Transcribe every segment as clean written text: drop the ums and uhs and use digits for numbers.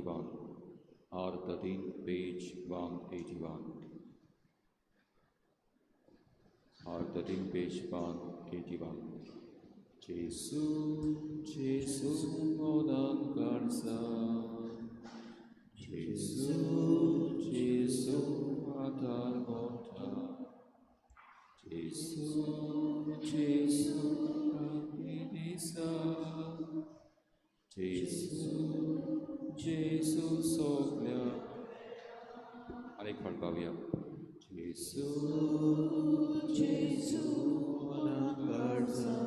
181. R13, page 181. R13, page 181. Jesus, Jesus, modern Garza. Jesus, Jesus, Adar Mota. Jesus, Jesus, Abinisa. Jesus, Jesus, Soglia. Anek Falkavia. Jesus, Jesus, modern Garza.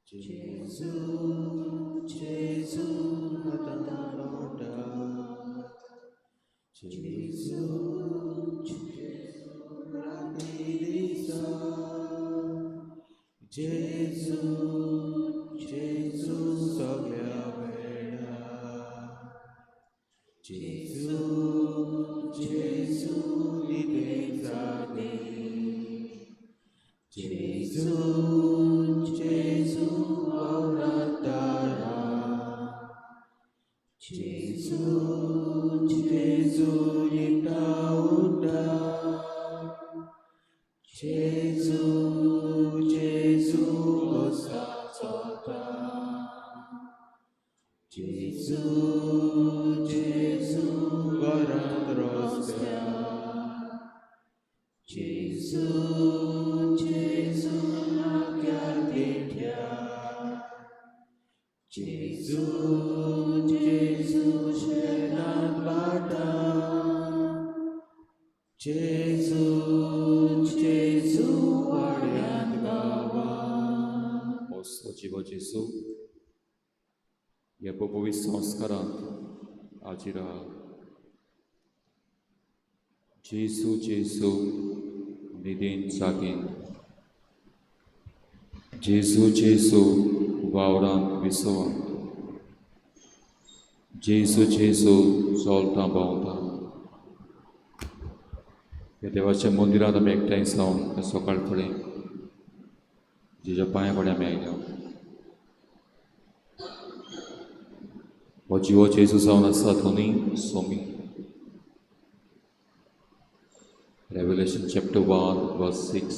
Jesus, Jesus, Matanota. Jesus, Jesus, Radilisa. Jesus, Jesus, Soglia Veda. Jesus, Jesus, Libenzade. Jesus, Jesus, Auratara. Jesus, Jesus, Itauda. Jesus, Jesus, Osasota. Jesus, Jesus, Varandrostia. Jesus, Jesus, Agyaditya. Jesus, Jesus, Shenad Bata. Jesus, Jesus, Varyat Gava. O Sochivo Jesu, je popovi samskarat Ajira. Jesu, Jesu, Nidin Sakin. Jesu, Jesu, Vauran Visoa. Jesu, Jesu, Solta Baunta. या देवाच्या मंदिरात आमी एकठांय जावन सकाळ फुडें जेच्या पांया फुडें आमी आयल्या. हो जिवो जेजू जावन आसा दोनी Somi. Revelation chapter 1 verse 6.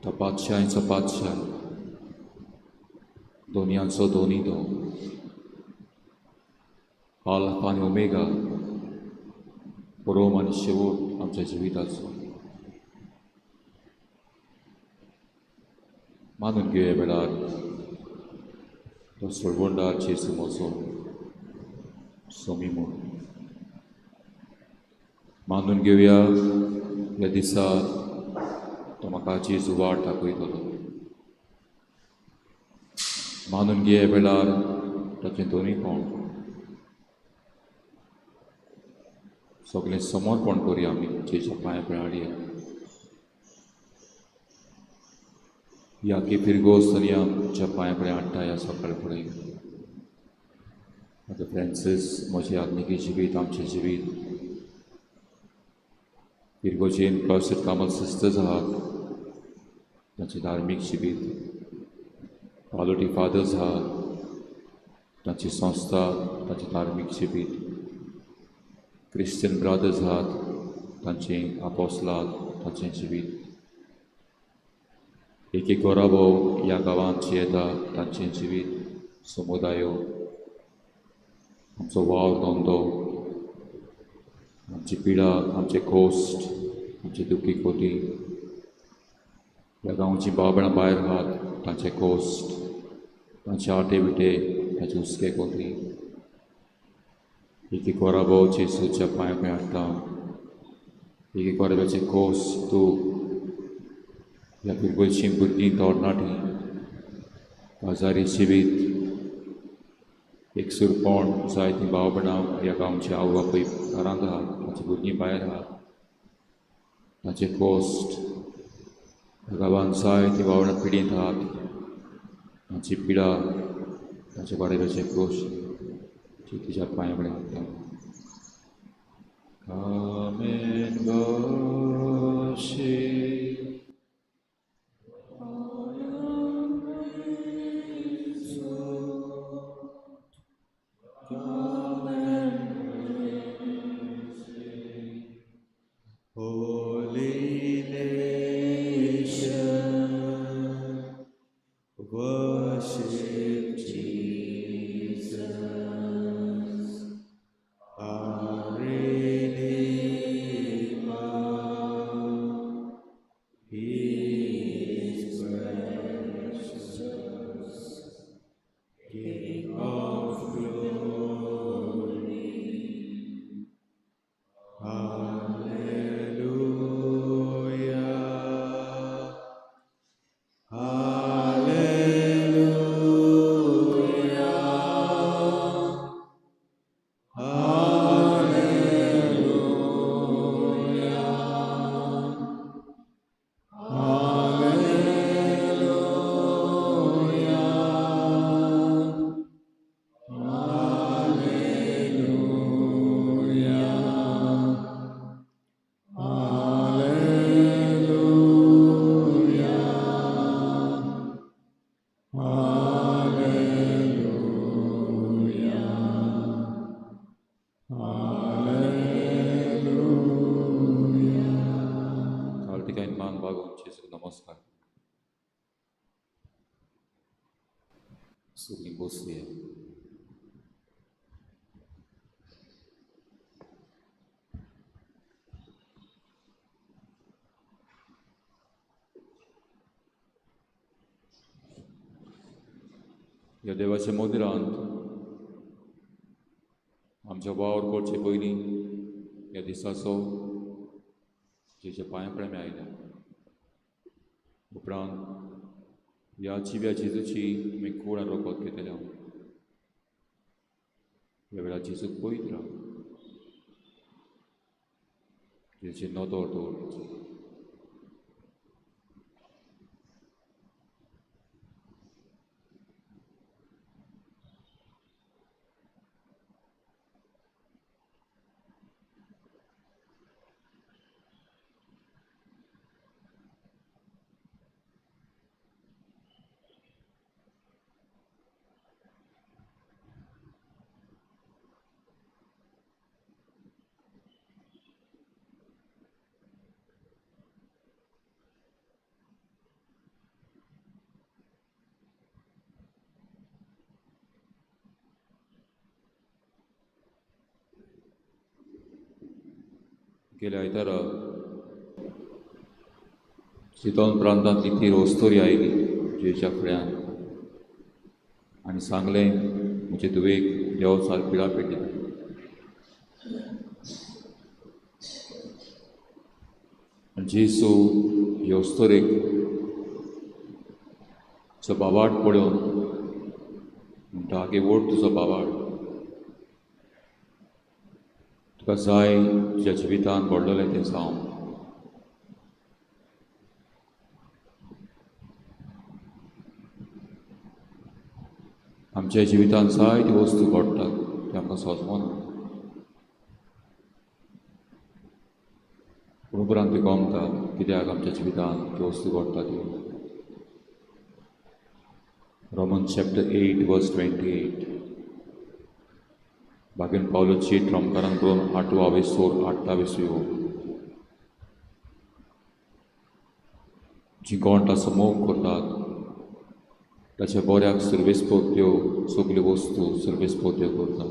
To patrzajco patrzaj, donianco donido, Alfa आणि ओमेगा, पूर्व आणि शेवट आमच्या जिविताचो. मानून घेवया वेळार तो सोडवंडार जेजू म्हजो सोमी म्हूण. मानून घेवया ह्या दिसा तो म्हाका जेजू वाट दाखयतलो. मानून घेवया वेळार ताचें दोनीपण सगळें समर्पण करुया आमी जेच्या पांया पळाडया. या की फिरगोस्तनी आमच्या पांया फुडें हाडटा ह्या सकाळ फुडें. आतां फ्रांसीस म्हजें आत्मिकी जिवीत, आमचें जिवीत, फिरगोचेन कर्सेट कामल सिस्टर्स आहात तांचें धार्मीक जिवीत, पालोटी फादर्स आहात तांची संस्था, तांचें धार्मीक जिवीत, क्रिश्चन ब्रदर्स आहात तांचें आपोस्लात, तांचें जिवीत, एक एक गोराबो ह्या गांवांत जे येता तांचें जिवीत, समुदायो, आमचो वावर धंदो, आमची पिडा, आमचे कोस्ट, आमची दुखी खोटी, ह्या गांवची बाबळां भायर आहात तांचे कोस्ट, तांचे आटे बिटे, तांचे हुस्के खोटी, एक एक वराबो जेजूच्या पांया पळय हाडटा. एक एक वराब्याचे कोस्ट तूं ह्या फिरगोलची भुरगीं तरणाटीं, आजारी जिवीत, एकसुरपण, जायतीं भाव भयणां ह्या गांवचे आवय बापूय घरांत आहात, तांचीं भुरगीं भायर आहात, तांचे कोस्ट, ह्या गांवांत जायतीं भावणां पिडीत आहात, तांची पिडा, तांचे बरेबरचे गोश्ट तिच्या पांया फुडें हाडटा. Amen. Worship. कार्तिकाइन मान भागवत Jesus नमस्कार. Sulim Bosnia. ह्या देवाच्या मंदिरांत आमच्या वावर करचे पयलीं ह्या दिसाचो जेच्या पांया कडेन आमी आयल्या. उपरांत ह्या जिव्या जेजूची तुमी कुळान रोखोत घेतल्या. ह्या वेळार जेजूक पळयत राव, जेचे नदर दवरचे. गेल्या आयतारा चितोन प्रांतांतली ती रोस्तोरी आयली जेच्या फुड्यान आनी सांगलें म्हजे धुवेक देवसार पिळा पेटयता. आनी जेसू हे ओस्तोरेक तुजो बाबाड पळोवन म्हणटा आगे ओड तुजो बाबाड. तुका जाय तुज्या जिवितांत घडलेलें तें जावं. आमच्या जिवितांत जायत्यो वस्तू घडटात त्यो आमकां सोजमना. पूण उपरांत तुका गमता कित्याक आमच्या जिवितांत त्यो वस्तू घडटा त्यो. Romans chapter 8 verse 28. Bagen Paulo ci tromkaran bron 8 sor 28. जी गोंठ असो मोग करतात ताच्या बऱ्याक सर्वेस्पोत्यो सगल्यो वस्तू सर्वेस्पोत्यो करतात,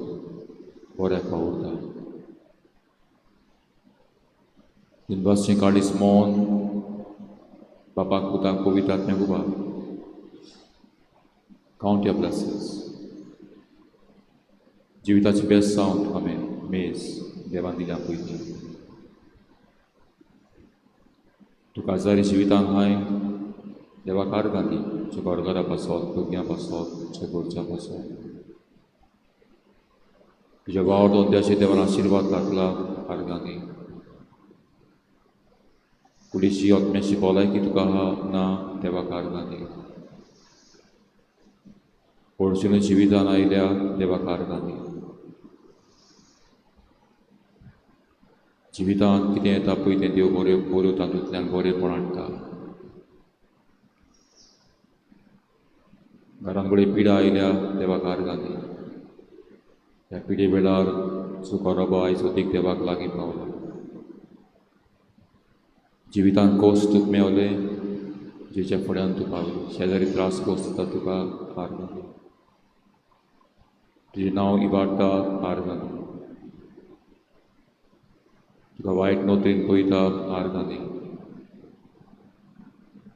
बऱ्याक आवडटा. Invarsing God is mon, Bapak Putak Povitatnya Guba. Count your blessings. जिविताची बेस्ट जावं आमी मेज देवान दिल्या पयली. तुका आजारी जिवितांत हाय देवाक आर्गां दी. तुज्या घरघरा पासत, भुरग्यां पासत, तुज्या घरच्या पासत. तुज्या वावर दोंद्याचेर देवान आशिर्वाद घातला आर्गां दी. कुडीची ओतम्याची भलायकी तुका आहा ना देवाक आर्गां दी. अडचणी जिवितांत आयल्या देवाक आर्गां दी. जिवितांत कितें येता पळय तें देव बऱ्यो तातूंतल्यान बरेंपण हाडटा. घरांत बरी पिडा आयल्या देवाक आर्गां दी. ह्या पिडे वेळार सुखरबो आयज अदीक देवाक लागीं पावला. जिवितांत कोस तुका मेवले जेच्या फुड्यान तूं पावलो. शेजारी त्रास कोस जाता तुका आर्गां दी. तुजें नांव इबाडटा आर्गां दी. तुका वायट नोदरेन पळयता आर्गां दी.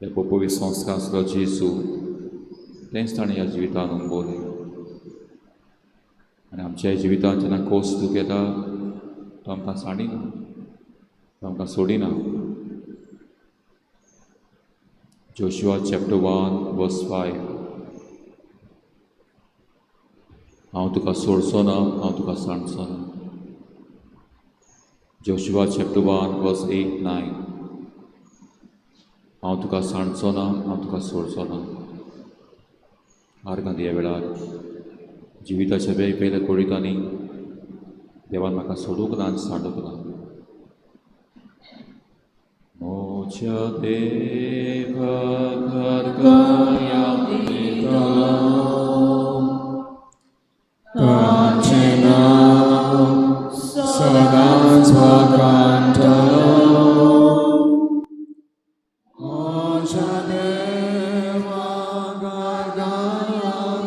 हे पवी संस्कार आसलो जेजू तेंच ताणें ह्या जिवितांत अनुभवलें. आनी आमच्या जिवितांत जेन्ना कोस दूख येता तो आमकां सांडिना, तो आमकां सोडिना. Joshua chapter 1 verse 5. हांव तुका सोडचो ना, हांव तुका सांडचो ना. Joshua chapter 1 verse 8-9. हांव तुका सांडचो ना, हांव तुका सोडचो ना. आर्गांत ह्या वेळार जिविताच्या वेगवेगळ्या कुडीतांनी देवान म्हाका सोडूंक ना आनी सांडूंक ना. मोच्या देवा घरगया येतलो, ताचें नांव सदांच वगडाटलो. मोच्या देवा घरगया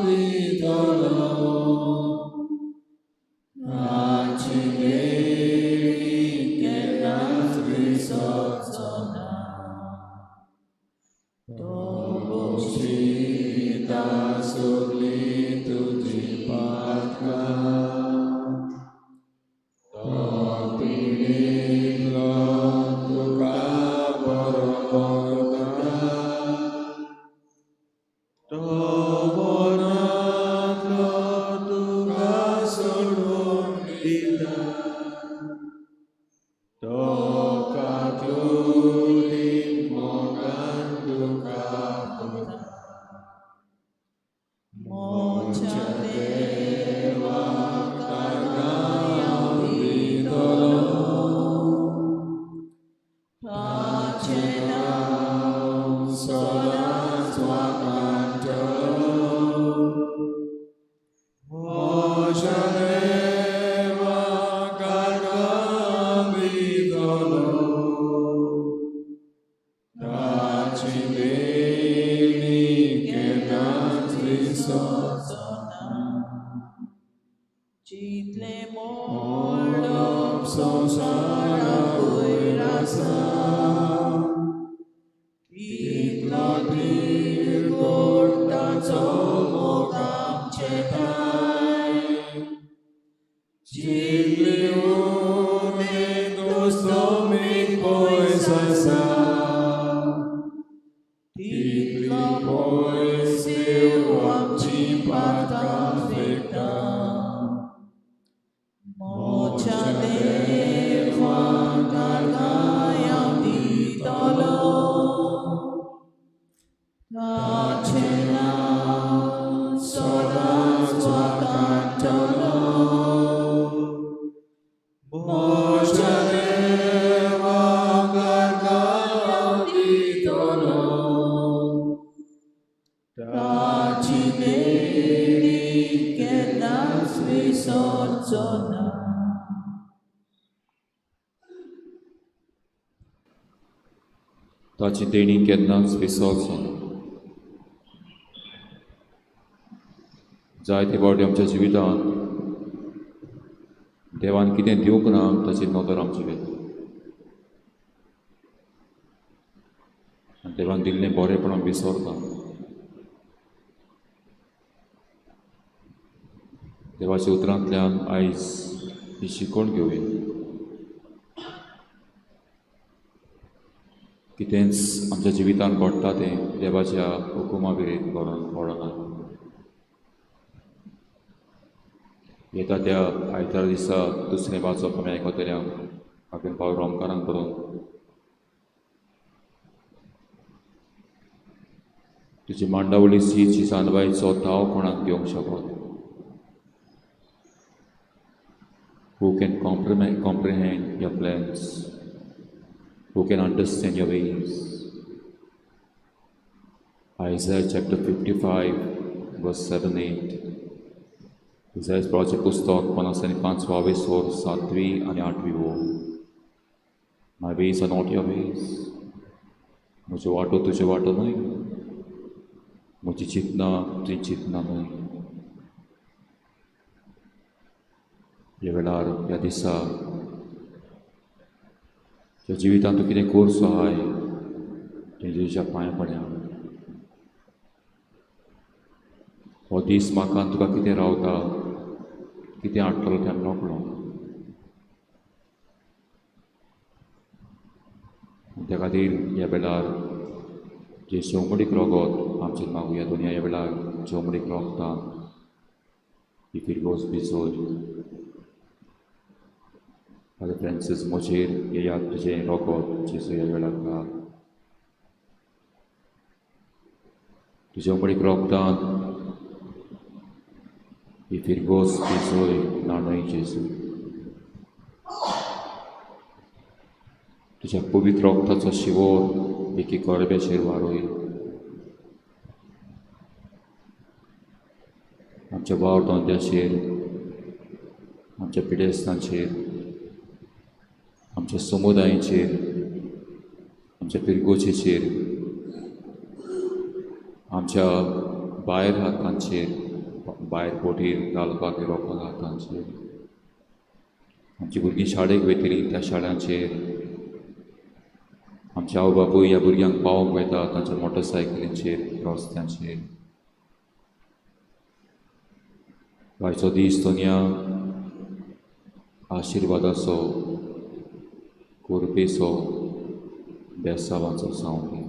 येतलो, ताची देणी केन्नाच विसरचो ना. तो बोशिता सगळी तुजी पातकां, तो पिडिल्लो तुका बरो करता. तो वनांतलो तुका सोडून दिता. तो कातूरी मोगान तुका पळता. मोच्या देवा घरगया येतलो, ताचें नांव सदांच वगडाटलो. मोच्या देवा घरगया येतलो, ताची देणी केन्नाच विसरचो ना. जितले मोडप संवसारा वयर आसा, तितलो तिरकोट ताचो मोग आमचे ताय. जितली उमेद दोस्तोमीक पयस आसा, तितली पयस देव आमची पातकां फेकता. मोच्या देवा घरगया येतलो, ताचें नांव सदांच वगडाटलो. मोच्या देवा घरगया येतलो, ताची देणी केन्नाच विसरचो ना. ताची देणी केन्नाच विसरचो ना. जायते फावटी आमच्या जिवितांत देवान कितें दिवंक ना ताची नदर आमची वेता. आनी देवान दिल्लें बरेंपण विसरता. देवाच्या उतरांतल्यान आयज ही शिकवण घेवया. कितेंच आमच्या जिवितांत घडटा तें देवाच्या हुकुमा विरीत घडना. येता त्या आयतार दिसा दुसरें वाचप आमी आयकतल्या हांवें पावल रोमकारांक करून. तुजी मांडावळीची जी जानवायचो ताव कोणाक दिवंक शकत. Who can comprehend your plans? Who can understand your ways? Isaiah chapter 55 verse 7-8. इसायाचे पुस्तक 55 7वी आणि 8वी ओळ. My ways are not your ways. म्हज्यो वाटो तुज्यो वाटो न्हय, म्हजी चिंतनां तुजी चिंतनां न्हय. ह्या वेळार ह्या दिसा ज्या जिवितांत तूं कितें करचो आहाय तें तुज्या पांयां पड्या. हो दीस म्हाका तुका कितें रावता, कितें हाडटलो तें नकळो. त्या खातीर ह्या वेळार Jesu umbrik rogot amchin maguya dunia ya belag umbrik roktan ifirgos bisod Father Francis Mochir yayat tuझे rogot Jesu ya belag ka tuझे umbrik roktan ifirgos bisod nanoi Jesu तुझ्या पवित्र रक्ताचो शिवोर एकी करब्याचेर वारोय आमच्या वावरतोंद्याचेर आमच्या पिडेस्तांचेर आमच्या समुदायाचेर आमच्या पिरगोचेचेर आमच्या भायर हातांचेर भायर पोटीर घालपाक रोखोन हातांचेर आमची भुरगीं शाळेक वयतलीं त्या शाळांचेर आमचे आवय बापूय ह्या भुरग्यांक पावोवंक वयता तांच्या मोटरसायकलींचेर रस्त्यांचेर आयचो दीस दुनिया आशिर्वादाचो कुरपेचो बेसांवाचो जावं दी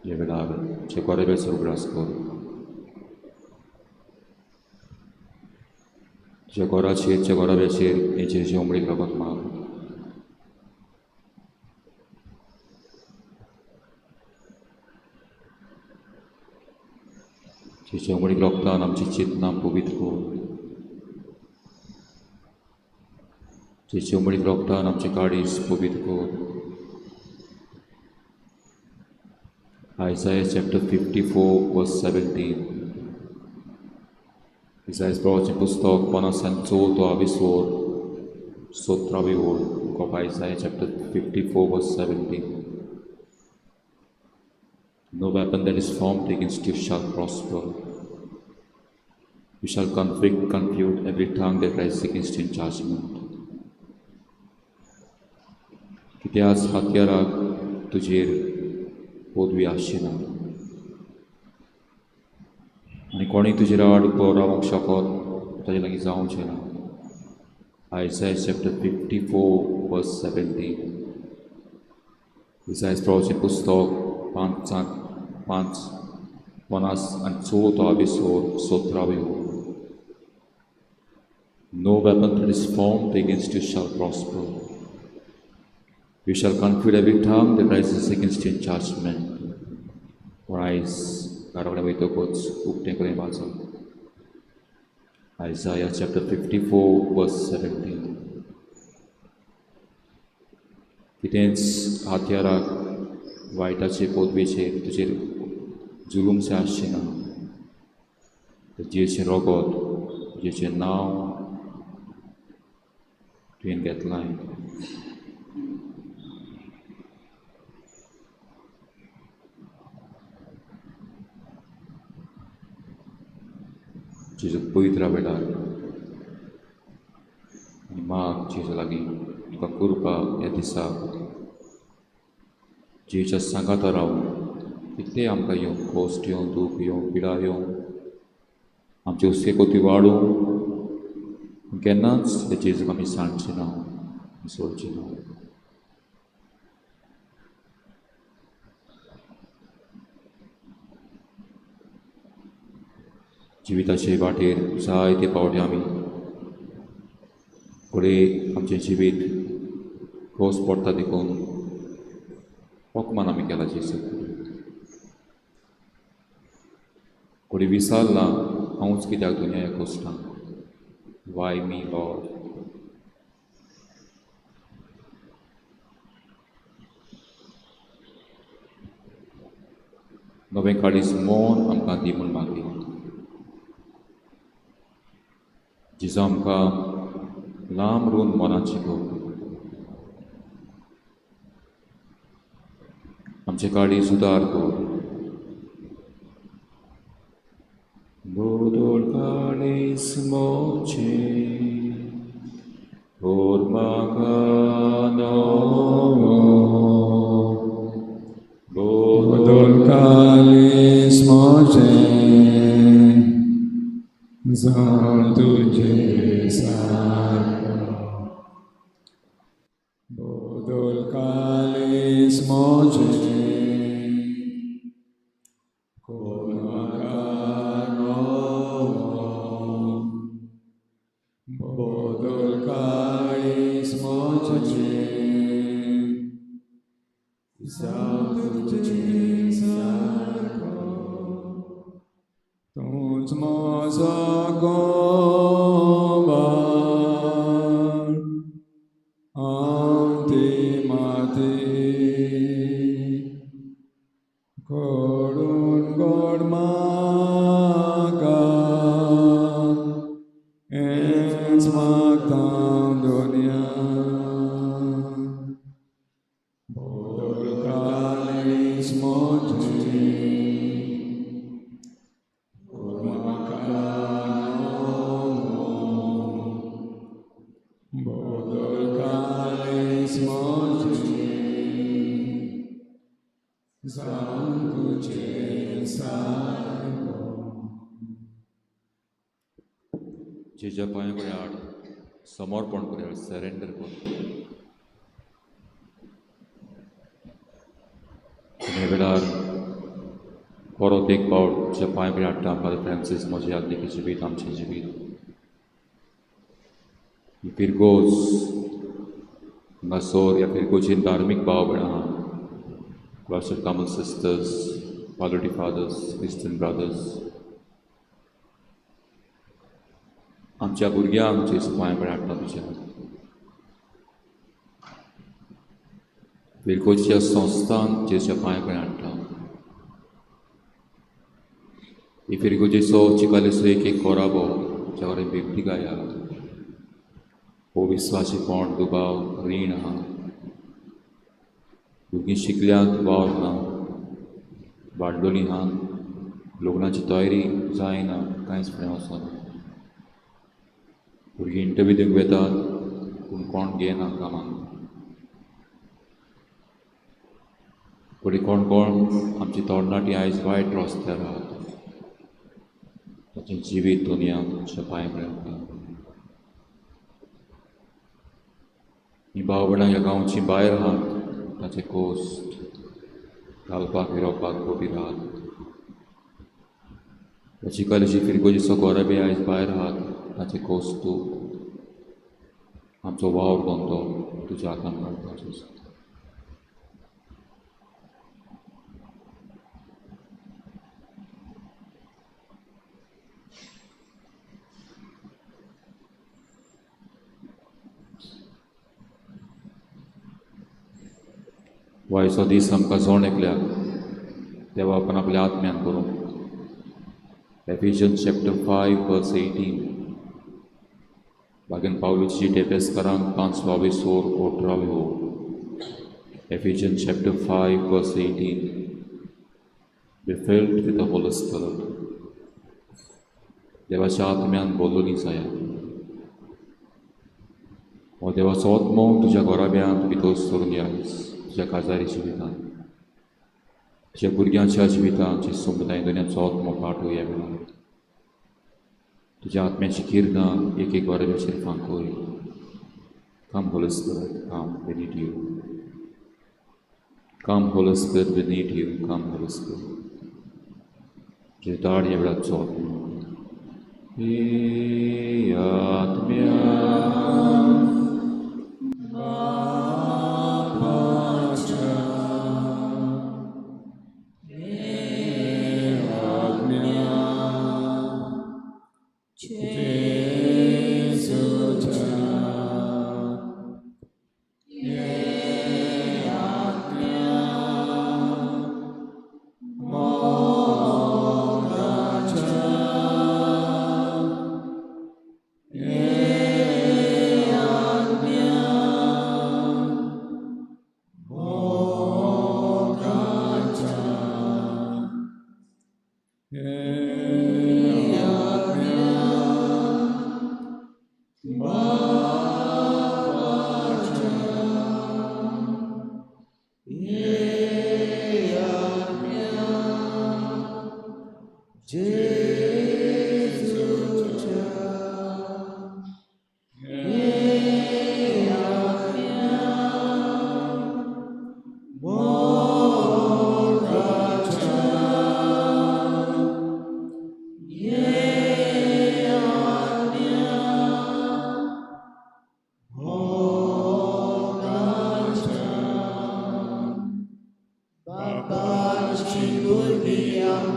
ह्या वेळार जे गरबेचो उगडास कर तुझ्या घराचेर च्या गरब्याचेर हेचेर जे उमळीक रगत माग जेच्या उमळीक रगतान आमची चिंतनां पवित्र कर जेच्या उमळीक रगतान आमचे काळीज पवित्र कर Isaiah chapter 54 verse 17 Isaiah proroczy pustok 54 visor 17 word of Isaiah chapter 54 verse 17 No weapon that is formed against you shall prosper. You shall confute every tongue that rises against you in judgment. कित्याच हात्याराक तुजेर पदवी आशिना आनी कोणी तुजेर आड उबो रावंक शकत ताजे लागीं जावचें ना Isaiah chapter 54 verse 17 Isaiah proroczy pustok 54 visor 17 No weapon that is formed against you shall prosper. You shall confute every tongue that rises against you in judgment. Rise, Karagana Vaitokots, Uptekore Maza. Isaiah chapter 54, verse 17. कितेंच हात्याराक वायटाचे पदवेचेर तुजेर जुलूमशें आसचें ना जेचें रगत जेचें नांव तुवें घेतलां जेजू पवित्र वेळार आनी माग जेजू लागीं तुका कृपा ह्या दिसाक जेच्या सांगाता रावन कितले आमकां येवं कोस्ट येवं दूख येवं पिडा येवं आमचे हुस्के कोती वाडूं केन्नाच हे जेजूक आमी सांडचे ना सोडचे ना जिविताचे वाटेर जायते पावटे आमी फुडें आमचें जिवीत खोस पडटा देखून अपमान आमी केला जेजू फुडें विसरलां हांवूच कित्याक दुनिया ह्या कोश्टांत Why me, Lord? नवें काळीज मोन आमकां दी म्हूण मागली जेजू आमकां लांब रोवन मनांत शिकोव आमचे काळीज उदार कर Bodol kalis moche por magano Bodol kalis moche za tujhe sarva Budul kalis moje Kunakano Budul kalis moje Sabtu sarko Tuj mazagobar Antimati Korun gormaka Es maktam dunia Bodol kalis moji Bodol kalis moji Santu Cesaro जेच्या पांया कडेन हाड समर्पण करूया surrender करूं हे वेळार परत एक पावट तुज्या पांया कडेन हाडटा फादर फ्रांसीस म्हजें आदलें जिवीत आमचें जिवीत ही फिरगोज हांगासर ह्या फिरगोजीन धार्मीक भाव भयणां आहा क्लॉस्टर कामल सिस्टर्स पालोटी फादर्स क्रिस्टियन ब्रदर्स आमच्या भुरग्यांक जेजू पांया कडेन हाडटा तुज्या फिरगोजीच्या संस्थांक जेजूच्या पांया कडेन हाडटा ही फिरगोजेचो चिकालेचो एक कोराबो ज्या कडेन बिबटी गाया हो विस्वासीपण दुबाव रीण आहा भुरगीं शिकल्यांत वावर ना वाडलोलीं आहा लग्नाची तयारी जायना कांयच फुडें वचना भुरगीं इंटरव्यू दिवंक वेतात पूण कोण घेयना कामाक फुडें कोण कोण आमची तरणाटी आयज वायट रस्त्यार आहात ताचें जिवीत दुनिया आमच्या पांया कडेन हाडटा ही भाव भयणां ह्या गांवची भायर आहात ताचे कोस्ट घालपाक फिरोवपाक कोबी राहात ताची कलेची फिरगोजीचो गोरेबे आयज भायर आहात ताचे कोस्ट तूं आमचो वावर दोंतो तुज्या हातान काडपाचो वायचो दीस आमकां जोण एकल्याक देवा आपण आपल्या आत्म्यान करूं एफिशियन्स चॅप्टर 5 वर्स 18 बागेन पावलुची टेपेस्कारांक 5:22 ओटरावे हो Ephesians chapter 5 verse 18 be filled with the Holy Spirit देवाच्या आत्म्यान बोललोली जाया हो देवाचो आत्मो तुज्या गोराब्यांत भितर सरून यायस तुज्या काजारी जिवितांत तुज्या भुरग्यांच्या जिवितांत जे समुदाय दुनियाचो आत्मो पाठो ह्या वेळार तुज्या आत्म्याची किर्नां एक एक गोराब्याचेर फांकोय come holy spirit come we need you come holy spirit we need you come holy spirit जे दाड ह्या वेळाचो आत्मो हे आत्म्या Yeah.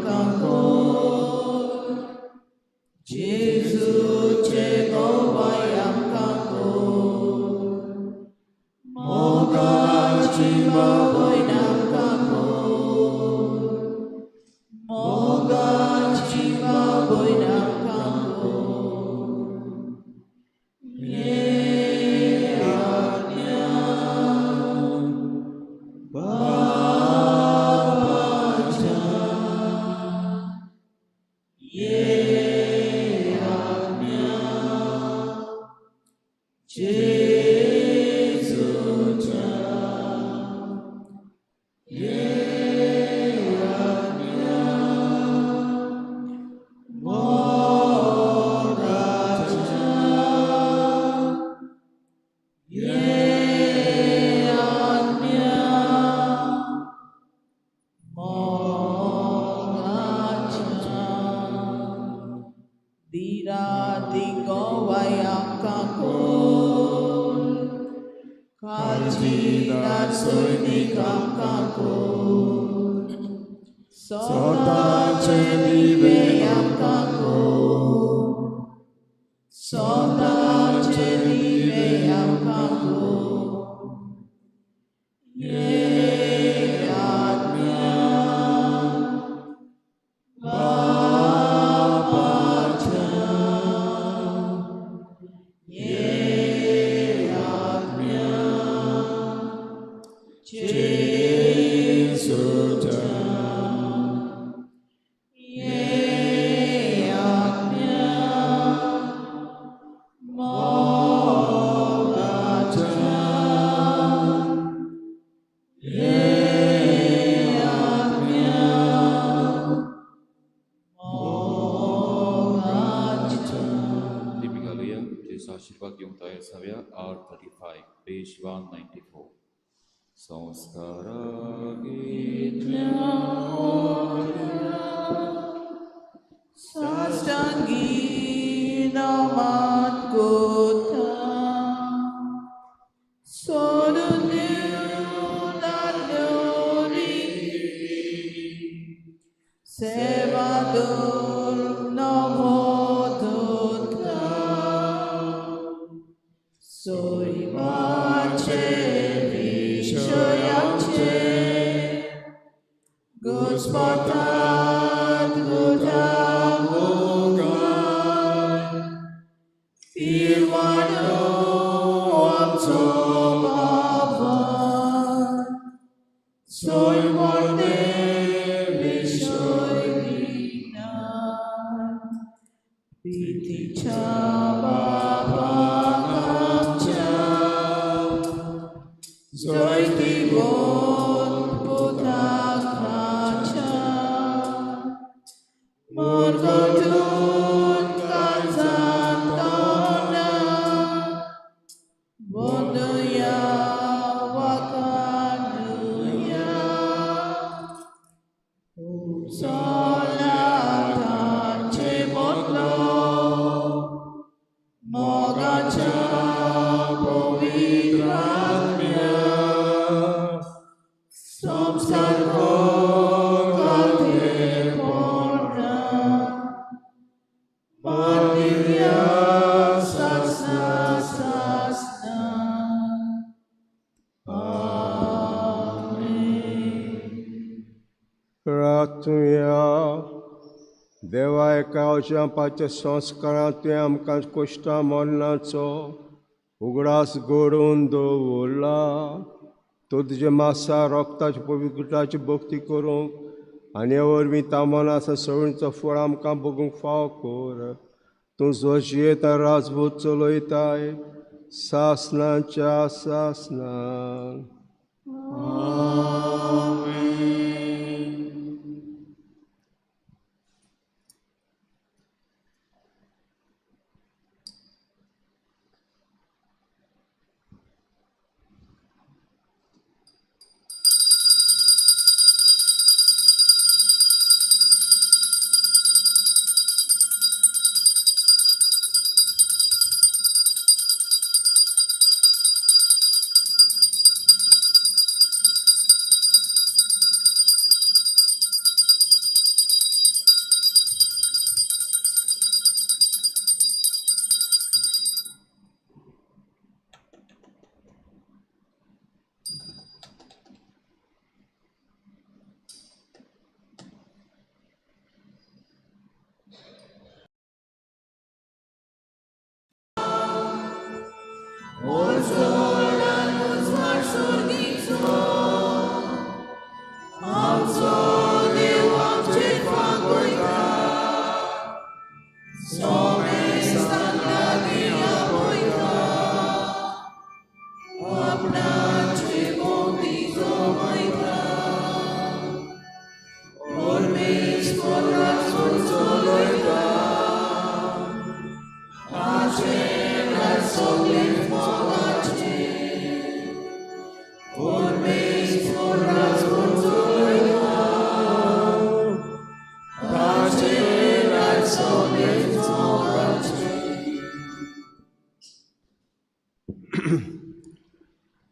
강고 예수 제거와 양강고 모가지 마보이 남강고 모가지 마보이 남강고 예언양 바바자 예언양 제수자 예언양 모라자 예언양 모라자 Dira digo wayangkangkul Kaji dan suni kangkangkul Sota cedi wayangkangkul Sota cedi wayangkangkul Yeatnya Bapaja Yeatnya Jesuja Yeatnya Mogaja Deepika लिया जिस आशीर्वाद की उम्ताय सव्या R35 page 194 संस्कारा Sastangi naman kota Sorunulanuri Sevadul namoduta Soy mace vishoyace Gospodat Gudamugai Irwano Amsobavan Soy morne vishoy dinan Piti Chababangam Soy tibon putakhacha Murgotun kanzantona Bonuya wakanuya Solatan cemotlo Mogacha povitratmya Samsargo kalpe porna Madhya sasna sasna Amen Ratuya Deva ekaujam pacha sanskarantyam kankushta monnaco Ugras gorundo vola Tudje massa roktaj povigraj bhakti korong Aneor mitamana sa foram kambogung faukor Tus vajieta rasvut soloitai Sasnan cha sasnan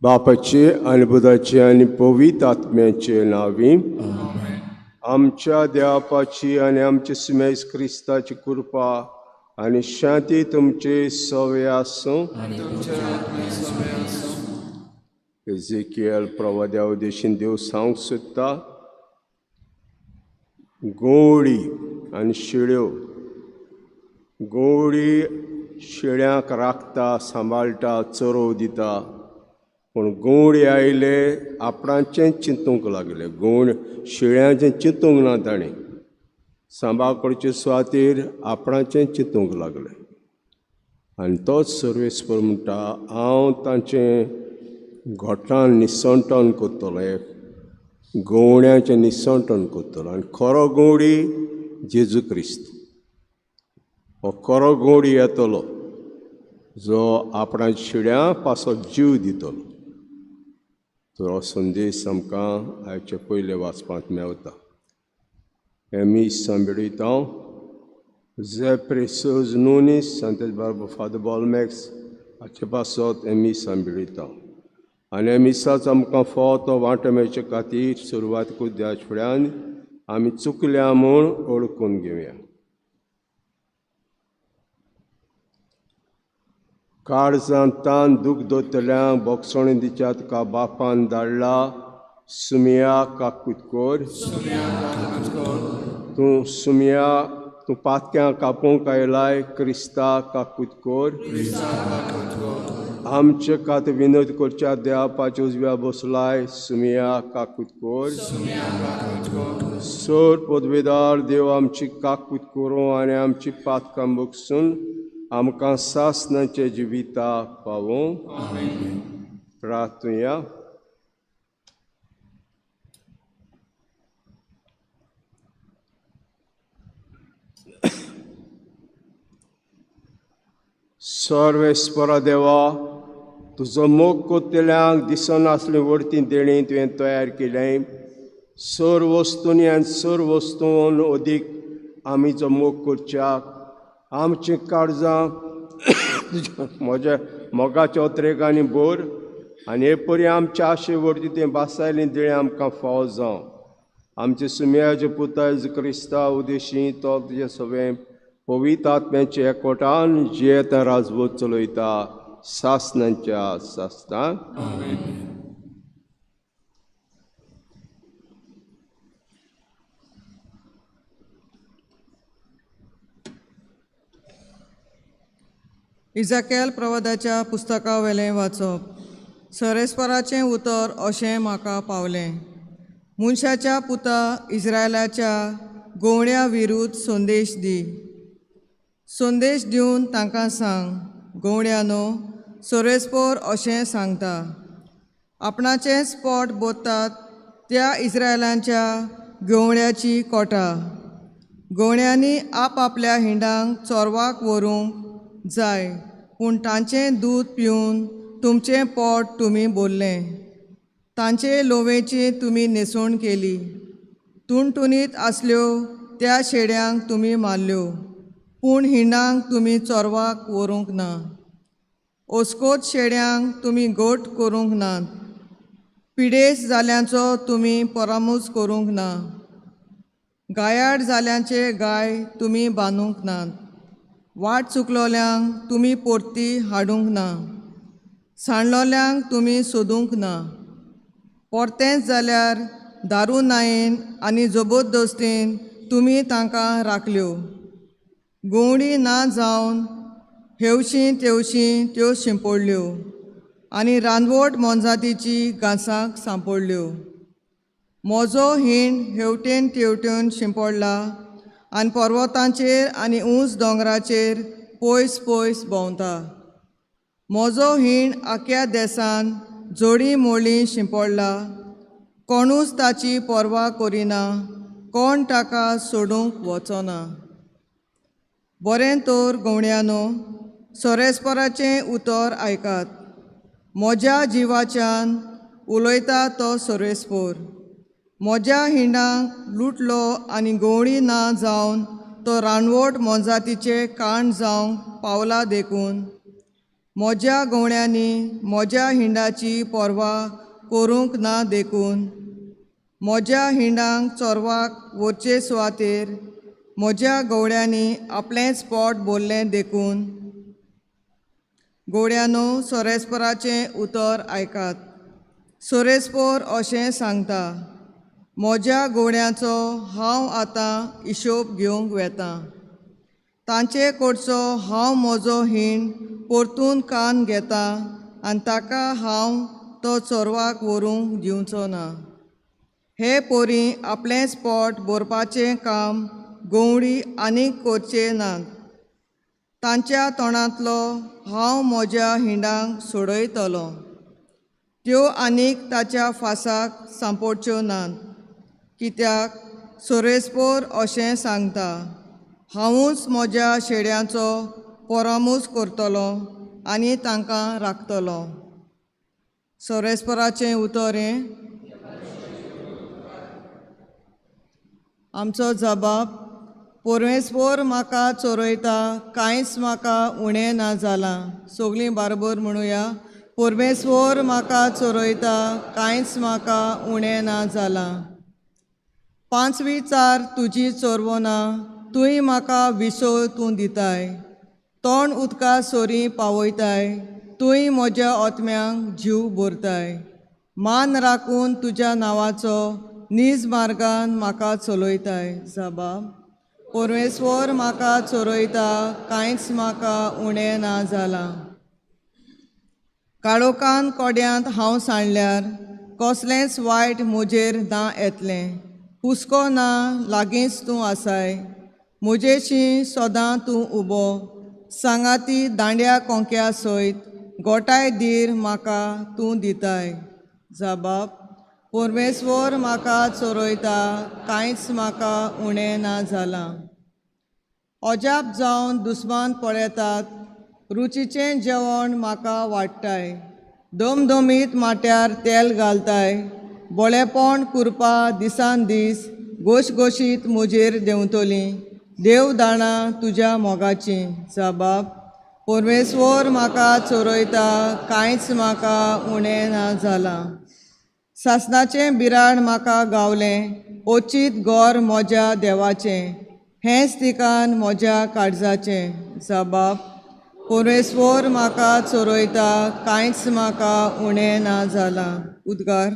बापाचे आनी पुताचे आनी पवित्र आत्म्याचे नांवी आमच्या देवापाची आनी आमचे सुमेज क्रिस्ताची कृपा आनी शांती तुमचे सवे आसूं. एझेकियल प्रवाद्या उद्देशीन देव सांगूंक सोदता, गोवडी आनी शेळ्यो, गोवडी शेळ्यांक राखता, सांबाळटा, चरोव दिता, पूण गोवडी आयले आपणाचें चिंतूंक लागले. शेळ्यांचें चिंतूंक ना ताणें, सांबाळ करचे सुवातेर आपणाचें चिंतूंक लागलें. आनी तोच सर्वेस्पर म्हणटा, हांव तांचें घोटान निसंटन करतलो, गोवण्याचें निसंटन करतलो. आनी खरो गोवडी जेजू क्रिस्त, हो खरो गोवडी येतलो जो आपणाच्या शेळ्यां पासो जीव दितलो. तर हो संदेश आमकां आयचे पयले वाचपाक मेवता. मी सांबिळयता जे प्रेसोज नूनीस आनी तेजे बरोबर फादर बॉलमॅक्स हाचे पासत मी सांबिळयता. आनी मिसाचो आमकां फोतो वांटो मेळचे खातीर सुरवात करून फुड्यान आमी चुकल्या म्हूण ओळखून घेवया. काळजांतान दूख दोतल्यांक बोगसोणी दिच्या तुका बापान धाडला, सुमिया काकूत कोर. तूं पातक्यां कापूंक आयलाय, क्रिस्ता काकूत कोर. आमचे खातीर विनोद करच्या देवापाच्या उजव्या बसलाय, सुमिया काकूत कोर. सोर पदवेदार देव आमची काकूत करूं आनी आमची पातकां बगसून आमकां सासणाचे जिविता पावूं. प्रार्थुया. सर्वेस्परा देवा, तुजो मोग कोत्तेल्यांक दिसनासलें वर्तीं देणी तुवें तयार केलें. सर वस्तूंनी आनी सर वस्तून अदीक आमी जो मोग करच्याक आमचीं काळजां म्हज्या मोगाच्या ओत्रेकांनी भर आनी हे परी आमच्या आशे वर्ती तें बासायलीं देणी आमकां फावो जावं. आमचे सुमयाचे पुताय क्रिस्ता उद्देशी तो तुजें सगळें पवित्र आत्म्याचे एकवटान जियेता राजवट चलयता, सासणांच्या सासतां. इजाकेल प्रवादाच्या पुस्तका वेलें वाचप. सरेस्पराचें उतर अशें म्हाका पावलें. मनशाच्या पुता इस्रायलाच्या गोवण्या विरुद्ध संदेश दी. संदेश दिवन तांकां सांग, गोवण्यानो, सरेस्पर अशें सांगता, आपणाचेंच पोट बोत्तात त्या इस्रायलांच्या गोवण्याची कोटा. गोवण्यांनी आपआपल्या हिंडांक चोरवाक व्हरूंक जाय, पूण तांचें दूद पिवन तुमचें पोट तुमी भरलें. तांचे लोवेची तुमी नेसवण केली. तुणतुणीत आसल्यो त्या शेड्यांक तुमी मारल्यो, पूण हिंडांक तुमी चोरवाक व्हरूंक ना. ओस्कोत शेड्यांक तुमी गोठ करूंक नात. पिडेस जाल्यांचो तुमी परामूस करूंक ना. गायाड जाल्यांचे गाय तुमी बांदूंक नात. वाट चुकलोल्यांक तुमी परती हाडूंक ना. सांडलोल्यांक तुमी सोदूंक ना. परतेंच जाल्यार दारू नायेन आनी जबरदस्तीन तुमी तांकां राखल्यो. गोवणी ना जावन हेवशीं तेवशीं त्यो शिंपडल्यो आनी रानवट मोनजातीची घांसाक सांपडल्यो. म्हजो हिंड हेवटेन तेवटेन शिंपडला आनी पर्वतांचेर आनी उंच दोंगराचेर पयस पयस भोंवता. म्हजो हिंड आख्या देसान जोडी मोळी शिंपडला. कोणूच ताची पर्वा करिना, कोण ताका सोडूंक वचना. बरें तर गोवण्यानो, सरेस्पराचें उतर आयकात. म्हज्या जिवाच्यान उलयता तो सरेस्पर. म्हज्या हिंडांक लुटलो आनी गोवणी ना जावन तो रानवट मोनजातीचे काण जावंक पावला देखून म्हज्या गवण्यांनी म्हज्या हिंडाची पर्वा करूंक ना देखून म्हज्या हिंडांक चोरवाक वरचे सुवातेर म्हज्या गवड्यांनी आपलेंच पोट भरलें देखून गवड्यानो सोरेस्पराचें उतर आयकात. सोरेस्पोर अशें सांगता, म्हज्या गवड्यांचो हांव आतां हिशोब घेवंक वेतां. तांचे कडचो हांव म्हजो हिंड परतून कान घेतां आनी ताका हांव तो चोरवाक व्हरूंक दिवचो ना. हे पोरी आपलेंच पोट भरपाचें काम गवंडी आनीक करचे नात. तांच्या तोंडांतलो हांव म्हज्या हिंडांक सोडयतलों. त्यो आनीक ताच्या फासाक सांपडच्यो नात. कित्याक सोरेस्पोर अशें सांगता, हांवूच म्हज्या शेड्यांचो परामूस करतलों आनी तांकां राखतलों. सोरेस्पोराचें उतर हें. आमचो जबाब, परमेस्पोर म्हाका चोरयता, कांयच म्हाका उणें ना जालां. सोगलीं बारबर म्हणुया. परमेस्पोर म्हाका चोरयता, कांयच म्हाका उणें ना जालां. पांचवी चार तुजी चोरवो ना, तुंय म्हाका विसोय तूं दिताय. तोंड उदका सोरी पावयताय, तुंय म्हज्या ओतम्यांक जीव भरताय. मान राखून तुज्या नांवाचो नीज मार्गान म्हाका चलयताय. जबाब, परमेस्पोर म्हाका चोरयता, कांयच म्हाका उणें ना जालां. काळोखान कोड्यांत हांव सांडल्यार कसलेंच वायट म्हजेर ना येतलें. हुस्को ना, लागींच तूं आसाय. म्हजेशी सदां तूं उबो. सांगाती दांड्या कोंक्या सयत गोठाय धीर म्हाका तूं दिताय. जबाब, परमेस्पोर म्हाका चोरयता, कांयच म्हाका उणें ना जालां. अजाप जावन दुस्मान पळयतात, रुचीचें जेवण म्हाका वाडटाय. धमधमीत माट्यार तेल घालताय. बोळेपण कुरपा दिसान दीस गोशगोशीत म्हजेर देंवतलीं. देव जाणा तुज्या मोगाची. जबाब, परमेस्पोर म्हाका चोरयता, कांयच म्हाका उणें ना जालां. सासणाचें बिराड म्हाका गावलें, ओचीत गोर म्हज्या देवाचें. हेंच ठिकाण म्हज्या काळजाचें. जबाब, परमेस्पोर म्हाका चोरयता, कांयच म्हाका उणें ना जालां. उद्गार.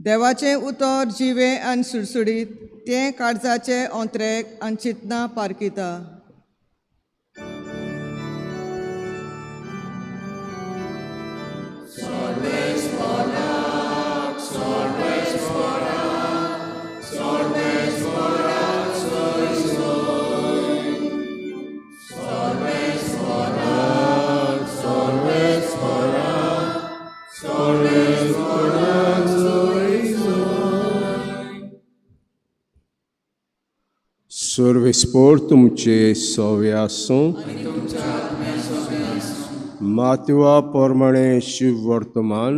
देवाचें उतर जिवे आनी सुडसुडीत, तें काळजाचे अंत्रेक आनी चिंतना पारकिता. Sorvespor तुमचे सोवे आसूं. मातवा पोरमणे शिव वर्तमान.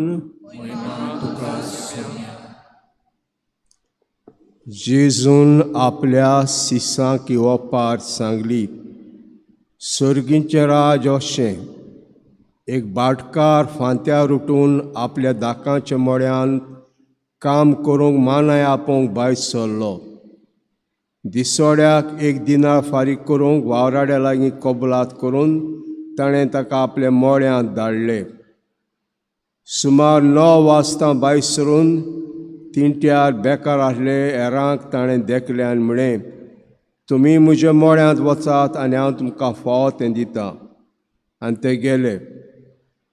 जेजून आपल्या सिसांक येवपार सांगली, सर्गींचें राज अशें. एक भाटकार फांत्यार उठून आपल्या दाकांच्या मळ्यांत काम करूंक मानाय आपोवंक भायर सरलो. दिसोड्याक एक दिनार फारीक करूंक वावराड्या लागीं कबलात करून ताणें ताका आपल्या मळ्यांत धाडलें. सुमार 9 वाजता भायर सरून तिंट्यार बेकार आसले हेरांक ताणें देखलें आनी म्हळें, तुमी म्हज्या मळ्यांत वचात आनी हांव तुमकां फावो तें दितां. आनी ते गेले.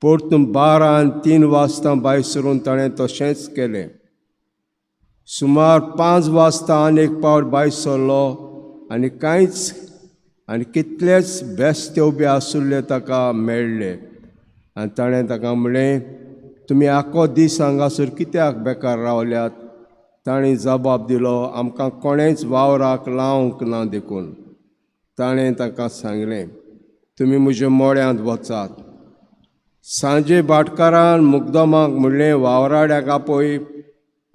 परतून 12 आनी 3 वाजता भायर सरून ताणें तशेंच केलें. सुमार 5 वाजता आनी एक पावट भायर सरलो आनी कितलेच बेस्ते उबे आसुल्ले ताका मेळ्ळे. आनी ताणें ताका म्हळें, तुमी आखो दीस हांगासर कित्याक बेकार रावल्यात? ताणें जबाब दिलो, आमकां कोणेच वावराक लावंक ना देखून. ताणें ताका सांगलें, तुमी म्हज्या मोड्यांत वचात. सांजे भाटकारान मुद्दमाक म्हणलें, वावराड्याक आपय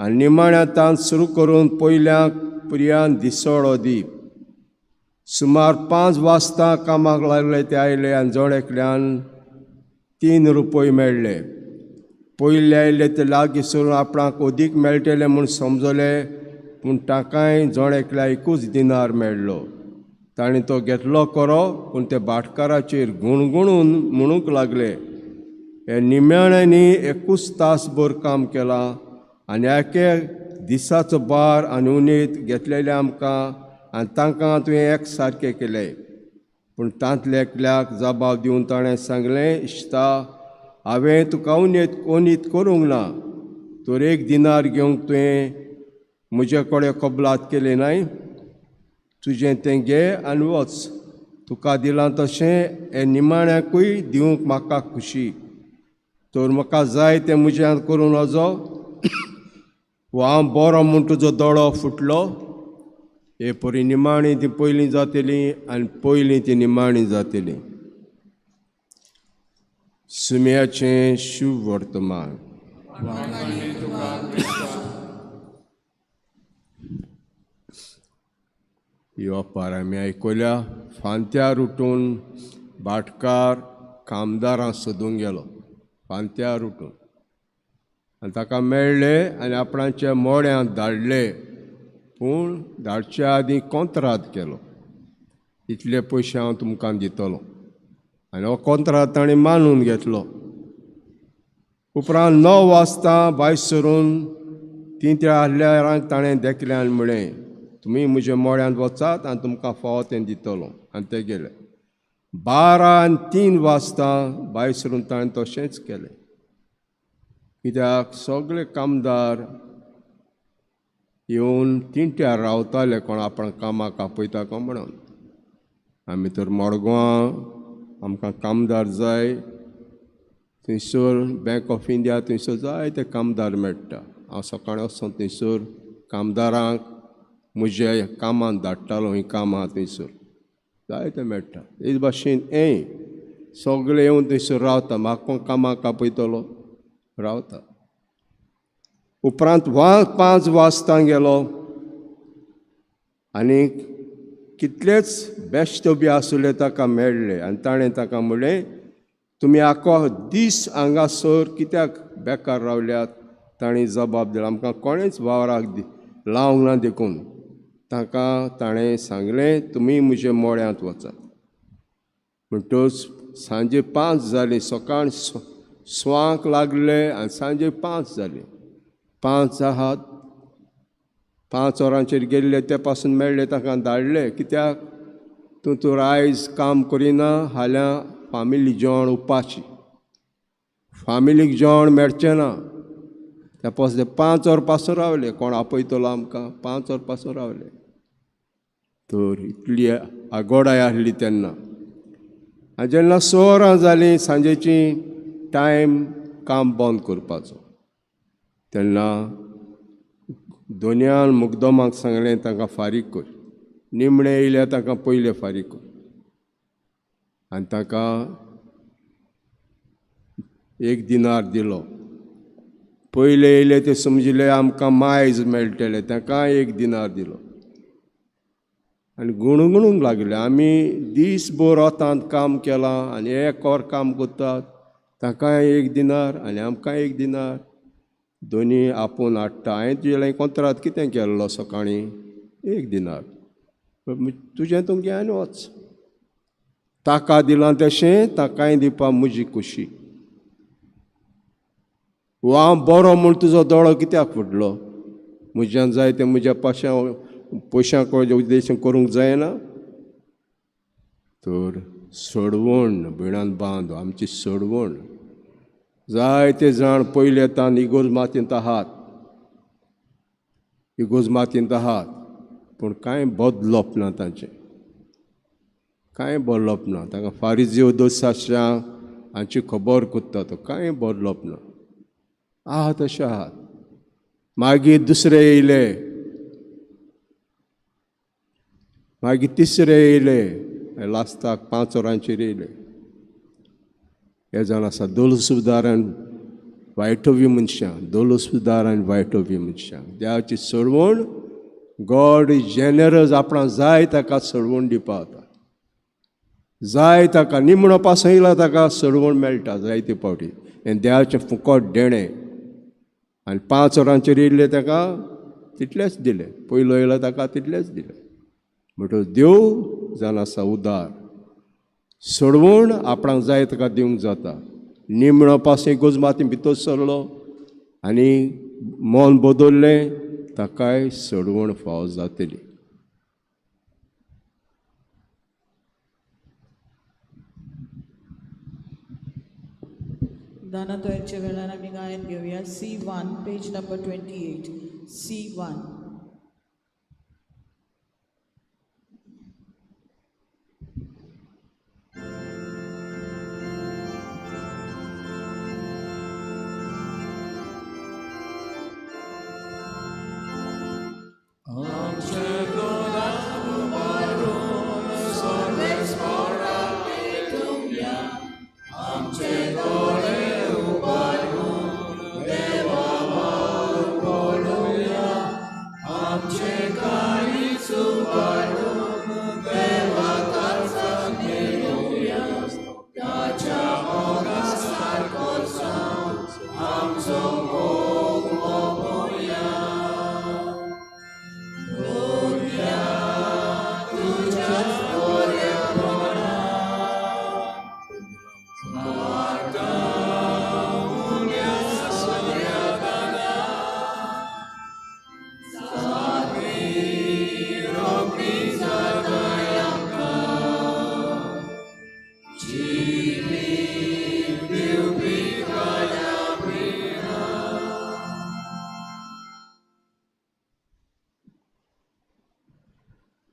आनी निमाण्या तान सुरू करून पयल्याक पर्यंत दिसवडो दी. सुमार 5 वाजता कामाक लागले ते आयले आनी जोणेकल्यान 3 रुपये मेळ्ळे. पयले आयले ते लागीं सरून आपणाक अदीक मेळटले म्हूण समजले, पूण ताकाय जोणेकल्या 1 दिनार मेळ्ळो. ताणें तो घेतलो खरो, पूण ते भाटकाराचेर गुणगुणून म्हणूंक लागले, हे निमाण्यांनी 1 तासभर काम केलां आनी एके दिसाचो भार आनी उणीत घेतलेले आमकां, आनी तांकां तुवें एक सारकें केलें. पूण तांतले एकल्याक जबाब दिवन ताणें सांगलें, इश्ता, हांवें तुका उणीत करूंक ना. तर 1 दिनार घेवंक तुवें म्हजे कडेन कबलात केली नाय. तुजें तें घे आनी वच. तुका दिलां तशें हे निमाण्याकूय दिवंक म्हाका खुशी. तर म्हाका जाय तें म्हज्यान करून वचो. वो हांव बरो म्हूण तुजो दोळो फुटलो. हे परी निमाणी ती पयलीं जातलीं आनी पयलीं ती निमाणी जातलीं. सुमयाचें शुभ वर्तमान. येवपार आमी आयकल्या, फांत्यार उठून भाटकार कामदारां सोदूंक गेलो. फांत्यार उठून आनी ताका मेळ्ळे आनी आपणाच्या मोड्यांत धाडले. पूण धाडच्या आदीं कोंत्रात केलो, इतले पयशे हांव तुमकां दितलो. आनी हो कोंत्रात ताणें मानून घेतलो. उपरांत 9 वाजता भायर सरून 3 आहल्यारांक ताणें देखलें आनी म्हळें, तुमी म्हज्या मोड्यांत वचात आनी तुमकां फावो तें दितलो. आनी ते गेले. 12 आनी 3 वाजता भायर सरून ताणें तशेंच केलें. कित्याक सगळे कामदार येवन 3 रावताले कोण आपण कामाक आपयता काय म्हणून. आमी तर मडगांवां आमकां कामदार जाय. थंयसर बँक ऑफ इंडिया थंयसर जायते कामदार मेळटा. हांव सकाळीं वचून थंयसर कामदारांक म्हज्या कामांत धाडटालो. ही कामां थंयसर जायते मेळटा. हे भाशेन सगळे येवन थंयसर रावता. म्हाका कोण कामाक आपयतलो रावता. उपरांत 5 वाजता गेलो आनी कितलेच बेश्ट बी आसले ताका मेळ्ळे. आनी ताणें ताका म्हणलें, तुमी आखो दीस हांगासर कित्याक बेकार रावल्यात? ताणें जबाब दिलो, आमकां कोणेच वावराक लावंक ना देखून. ताका ताणें सांगलें, तुमी म्हज्या मोड्यांत वचात. म्हणटच सांजे 5 जाली. सकाळ 6 लागले आनी सांजे 5 जाली. 5 आहात. 5 वरांचेर गेल्ले ते पासून मेळ्ळे ताका धाडले. कित्याक तूं तर आयज काम करिना, हाल्यां फामिली जेवण उपाशी. फामिलीक जेवण मेळचें ना. ते पासून 5 वर पासून रावले. कोण आपयतलो आमकां? 5 वर पासून रावले. तर इतली आगोडाय आहली तेन्ना. आनी जेन्ना 6 वरां जालीं सांजेची टायम काम बंद करपाचो, तेन्ना दोनयान मुगदोमाक सांगलें, तांकां फारीक कर. निमणे येयले ताका पयले फारीक कर. आनी ताका 1 दिनार दिलो. पयले येयले ते समजिले आमकां मायज मेळटले, ताका 1 दिनार दिलो. आनी गुणगुणूंक लागले, आमी दीसभर वतांत काम केलां आनी 1 वर काम करतात, ताकाय 1 दिनार आनी आमकां 1 दिनार. दोनी आपूण हाडटा. हांवें तुजें कोंत्रात कितें केल्लो सकाळीं? 1 दिनार. तुजें तूं घे आनी वच. ताका दिलां तशें ताकाय दिवपा म्हजी खुशी. वो हांव बरो म्हूण तुजो दोळो कित्याक फुटलो? म्हज्यान जाय तें म्हज्या पयशांक उद्देशन करूंक जायना. तर सोडवण भिणान बांद आमची सोडवण. जायते जाण पयले येतान इगोज मातींत आहात, इगोज मातींत आहात, पूण कांय बदलप ना. तांचें कांय बदलप ना. तांकां फारिजी दोशास्त्रांक हांची खबर करता तो कांय बदलप ना. आहात तशे आहात. मागीर दुसरे येयले, मागीर तिसरे येयले, लास्टाक 5 वरांचेर येयले. हे जावन आसा दोलसुदार आनी वायटोवी मनशां, दोलसुदार आनी वायटोवी मनशां. देवाची सोडवण, गॉड इज जेनरस, आपणाक जाय ताका सोडवण दिवपाक जाता. जाय ताका निमणो पासून येयला ताका सोडवण मेळटा जायते फावटी. हें देवाचें फुकट देणें. आनी 5 वरांचेर येयल्ले ताका तितलेंच दिलें, पयलो येयलो ताका तितलेंच दिलें. म्हणटच देव जावन आसा उदार. सोडवण आपणाक जाय ताका दिवंक जाता. निमणो पासूं इगोज माती भितर सरलो आनी मन बदल्लें, ताकाय सोडवण फावो जातली. दानातोयरच्या वेळार आमी गायन घेवया. C1, page number 28. C1.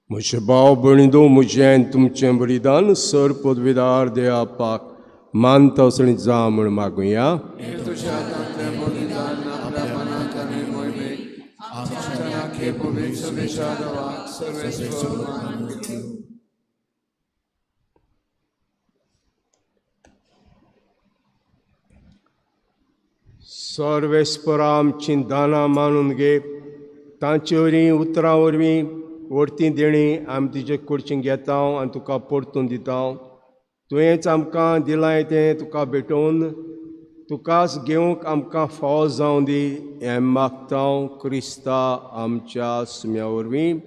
म्हजे भाव भयणींनो, म्हजें तुमचें बलिदान सर पदवीदार देवापाक मानता असणी जा म्हूण मागुया. तुझ्या हातांतलें बलिदान आपल्या मनाक आनी मोहिमेक आमच्या नाखे पवित्र सभेच्या देवाक सर्वेस्वर मान दिवं. सर्वेस्परा आमचीं दानां मानून घे. तांचे वरवीं उतरां वरवीं वर्ती देणी आमी तुजे कडच्यान घेता आनी तुका परतून दिता. तुवेंच आमकां दिलां तें तुका भेटोवन तुकाच घेवंक आमकां फावो जावं दी. हें मागता क्रिस्ता आमच्या सुम्या वरवीं.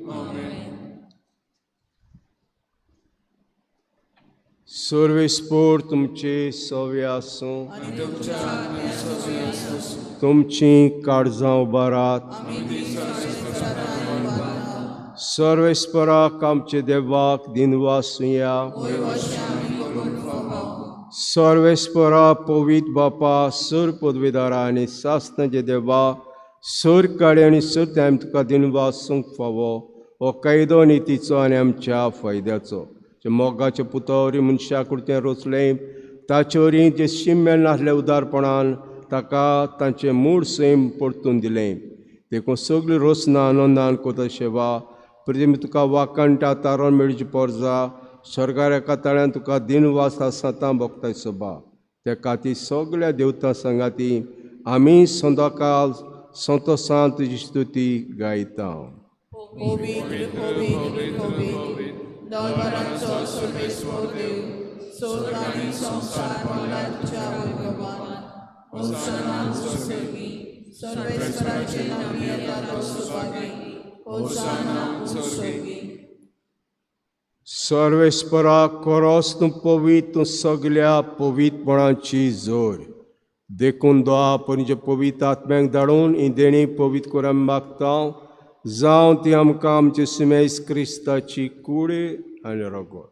सर्वेस्पोर तुमचे सवे आसूं. तुमचीं काळजां उबारात. सर्वेस्पराक आमचे देवाक दिनवासुया. सर्वेस्परा पवित्र बापा, सर पदवीदारा आनी सासणाचे देवा, सर काडे आनी सर ते आमी तुका दिनवासूंक फावो. हो कायदो नितीचो आनी आमच्या फायद्याचो. जे मोगाचे पुतोवरी मनशा कुडतें रोचलें, ताचे वरवीं जे शिम्मेल नासले उदारपणान ताका तांचें मूळ सैम परतून दिलें. देखून सगळीं रोसना आनंदान कोता सेवा प्रतिमी तुका वाकणटा तारण मेळची पोरजा. स्वर्गार एका तळ्यान तुका दिनवास सतां भोगताय सोबा. त्या खातीर सगळ्या देवतां सांगाती आमी संदकाल संतोसां तुजी स्तुती गायता. पवित्र पवित्र पवित्र दरबारांचो सर्वेस्वर देव, स्वर्ग आनी संसार भोगल्या तुज्या वैभवान. होसाना सर्गी सर्वेस्वराचे नामी येता तो सुभागी. होसाना सर्गी. सर्वेस्परा कोरोस तूं पवित्र, तूं सगळ्या पवित्रपणाची जोर. देखून दोआ पणजे पवित्र आत्म्याक धाडून ही देणी पवित्र करून आमी मागता. जावं ती आमकां आमचे सुमेस क्रिस्ताची कूडे आनी रगत.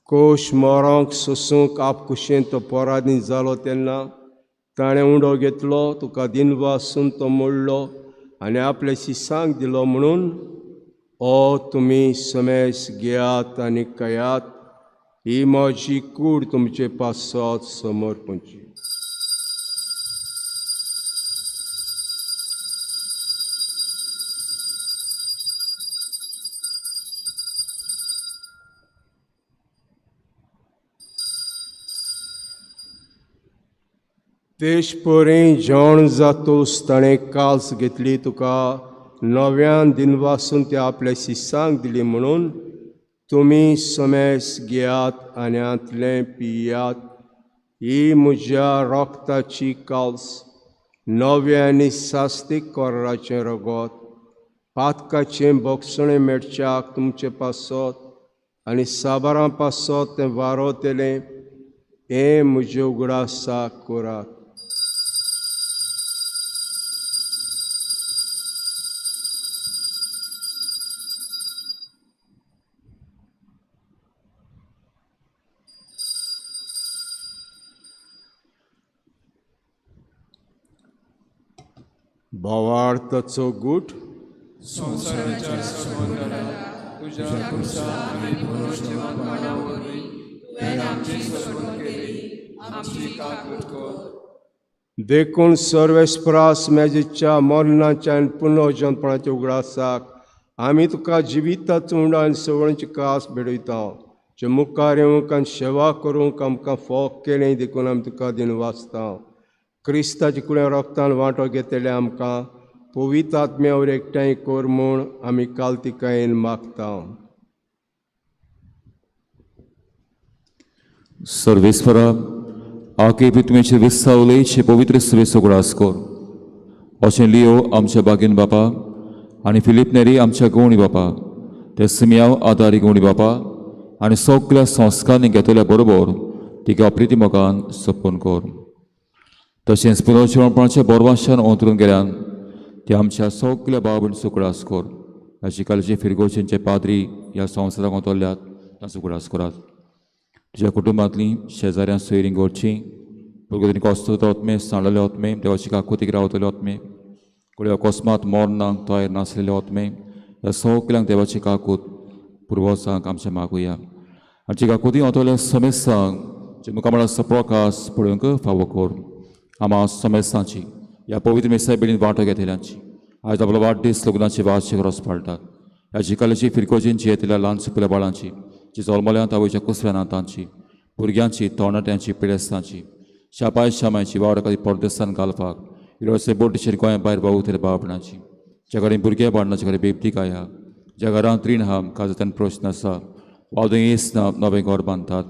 कोश मोरांक सोसूंक आपकुशें तो पोरादीन जालो तेन्ना ताणें उंडो घेतलो, तुका दिनवासून तो मोडलो आनी आपल्या शिसांक दिलो. म्हणून ओ तुमी समेस घेयात आनी कयात. ही म्हजी कूड तुमचे पासत समर्पणची. देश परें जेवण जातोच ताणें काल्स घेतली तुका नव्यान दिनवासून ते आपल्या शिसांक दिली म्हणून तुमी समेस घेयात आनी आंतलें पियात. ही म्हज्या रोगताची काल्स नवे आनी सास्तीक कोर्राचें रगत पातकाचें भोगसणें मेळच्याक तुमचे पासत आनी साबारां पासत तें वारोतेलें हें म्हजे उगडासाक करात. भावार्थाचो गूट संवसाराच्या संबंधात तुझ्या कृपा आनी पुनर्जीवन वाडावरवीं तुवें आमची सरवण केली, आमची काकूट कर. देखून सर्वेस्परास मेजेच्या मरणाच्या आनी पुनर्जन्मपणाच्या उगडासाक आमी तुका जिविताचो उंडो आनी सवणीची कास भेटयता. जे मुखार येवंक आनी सेवा करूंक आमकां फोग केलें देखून आमी तुका दिन वाचता. क्रिस्ताचे कुळ्या रोगतान वांटो घेतले आमकां पवित्र आत्म्यावर एकठांय कर म्हूण आमी काल्तिकायेन मागता. सर्वेस्परा आके पितमेचे विस्सावलेचे पवित्र सवेचो उगडास कर. अशें लियो आमच्या बागेन बापा आनी फिलीप नेरी आमच्या गवणी बापा ते सिमियाव आदारी गवणी बापा आनी सगळ्या संस्कारांनी घेतल्या बरोबर तिका अप्रिती मोगान सपून कर. तशेंच पुनर्जीवनपणाच्या बोरवाशान अंतरून गेल्यान ते आमच्या सगळ्या भाव भयणीचो उगडास कर. ह्या शिकायचे फिरगोशेंचे पाद्री ह्या संवसाराक वतल्यात तांचो उगडास करात. तुज्या कुटुंबांतलीं शेजाऱ्यां सोयरीं घरचीं भुरगोतींनी कोस्तोते वतमे सांडलेले वतमे देवाची काकुतीक रावतले वतमे कोणी अकस्मात मरणांक तयार नासलेले वतमे ह्या सगळ्यांक देवाची काकूत पुर्वसांक आमच्या मागुया. आमची काकुती वतल्या समेस्तांक जे मुखामळा सप्रकास पळोवंक फावो कर. आमा समेस्तांची ह्या पवित्र मेसाय बेडीन वांटो घेतल्यांची आयज आपलो वाडदीस लग्नाची वार्षिक रोस पाळटात. ह्या जिकालेची फिरकोजींची येतल्या ल्हान सुकल्या बाळांची जी जल्मल्यांत आवयच्या कुसव्यानांतांची भुरग्यांची तरणाट्यांची पिडेस्तांची शापाय शामायची वावडकाची परदेसान घालपाक इरोसे बोटीचेर गोंया भायर भावतले बाळपणाची ज्या कडेन भुरगे बाळनाचे कडेन बेबतीक आया ज्या घरांत रीण आहा काजतान प्रश्न आसा वावदे येस ना नवें घर बांदतात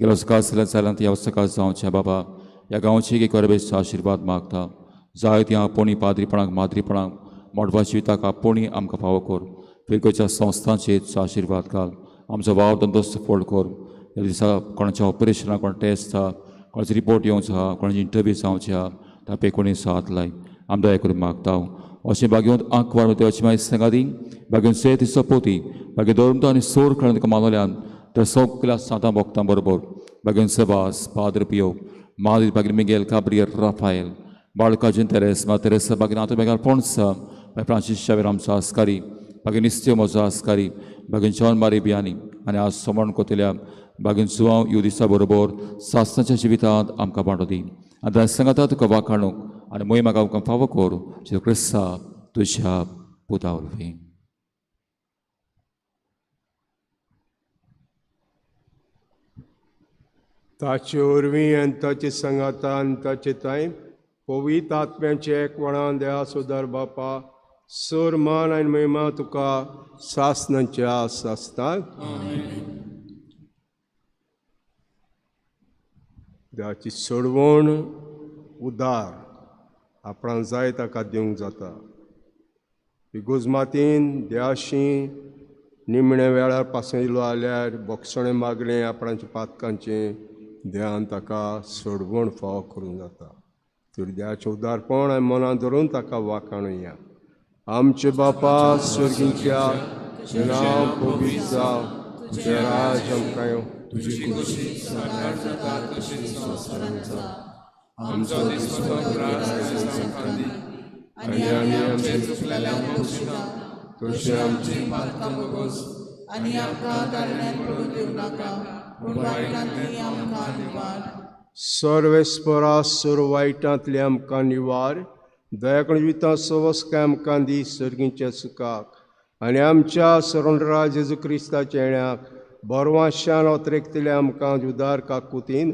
गेलो सकाळ जाल्यान ह्या सकाळ जावच्या बाबा ह्या गांवची एक करबेचो आशिर्वाद मागता. जायती आपोणी पाद्रीपणाक माद्रीपणाक मोडपाची विताक आपोणी आमकां फावो कर. फिरकोच्या संस्थांचेर आशिर्वाद घाल. आमचो वाव धंदो सफळ कर. ह्या दिसा कोणाच्या ऑपरेशनाक कोण टेस्ट आहा कोणाची रिपोर्ट येवंचो आहा कोणाची इंटरव्यू जावचे आहा तापे कोणी साथ लाय आमदां हें करून मागता. अशें बागेवंत आंख वाड देवाची मागीर सांगाती बागेवन सेत सोपोती बागे दवरतो आनी सोर खेळून तुका मानवल्यान तर सगळ्या सातां भोगतां बरोबर बागेवन सेबास पाद्र पियो मादी बागेन मिगेल काब्रियर राफायल बाळकाजीन तेरेस मा तेरेसा बागेन आतां बेगार पोणसा फ्रांसीस शावेर आमचो आस्कारी बागेन इस्त्यो म्हजो आस्कारी बागेन जॉन मारी बियानी आनी आज समरण कोतल्या बागेन सुवांव ह्यो दिसा बरोबर सासणाच्या जिवितांत आमकां वांटो दी. आतां सांगाता तुका वाखाणूक आनी मोहिमाक आमकां फावो कर जे क्रिस्ता तुज्या पुता वरवीं. ताचे वरवीं आनी ताचे संगातान ताचे थंय पवित्र आत्म्याचे एकवणान देवा सुदार बापा सर मान आनी महिमा तुका सासनांच्या सासतात. देवाची सोडवण उदार आपणाक जाय ताका दिवंक जाता. इगोजमातीन देवाशी निमण्या वेळार पासून इल्लो जाल्यार बोगसणें मागलें आपणाच्या पातकांचें देवान ताका सोडवण फावो करूंक जाता. तर देवाचें उदारपण आमी मनांत धरून ताका वाखाणुया. आमचे बापा स्वर्गीच्या तुजें नांव पवित्र जावं तुजें राज आमकां येवं तुजी खुशी साकार जाता तशीच संवसारांत जा. आमचो दिसपतो त्रास आयज आमकां दी आनी आमी आमचे चुकलेल्यांक बक्षिता तशी आमची पातकां बगोस आनी आमकां दारण्यांत पडूंक दिवं नाका पूण वायटांतली आमकां निवार. सर्वेस्परा सर्व वायटांतले आमकां निवार. दयाकण जिवितां सवस्काय आमकां दी सर्गीच्या सुखाक आनी आमच्या सरोंडराज जेजू क्रिस्ताच्या येण्याक बरवाशान ओतरेकतले आमकां उदार काकुतीन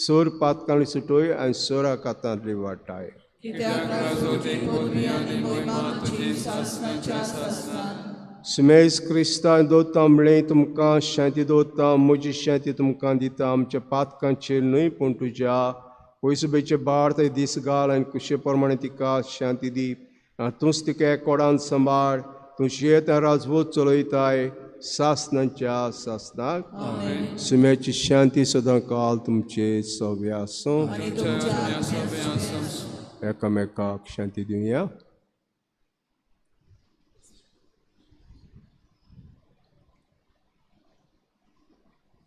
सोर पातकांनी सुटोय आनी सोरा कातांतली वाटाय. कित्याक राजोची पदवी आनी महिमा तुजी सासणाच्या सासणान. सुमेज क्रिस्तान दोता म्हणलें तुमकां शांती दोता, म्हजी शांती तुमकां दिता. आमच्या पातकांचेर न्हय पूण तुज्या पयसुबेचे बाळ थंय दीस घाल आनी कुशे प्रमाणे तिका शांती दी. तूंच तिका एकोडान सांबाळ. तूं शेत राजवत चलयताय सासणांच्या सासणाक. सुम्याची शांती सदां काल तुमचे सव्या आसूं. एकामेकाक शांती दिवया.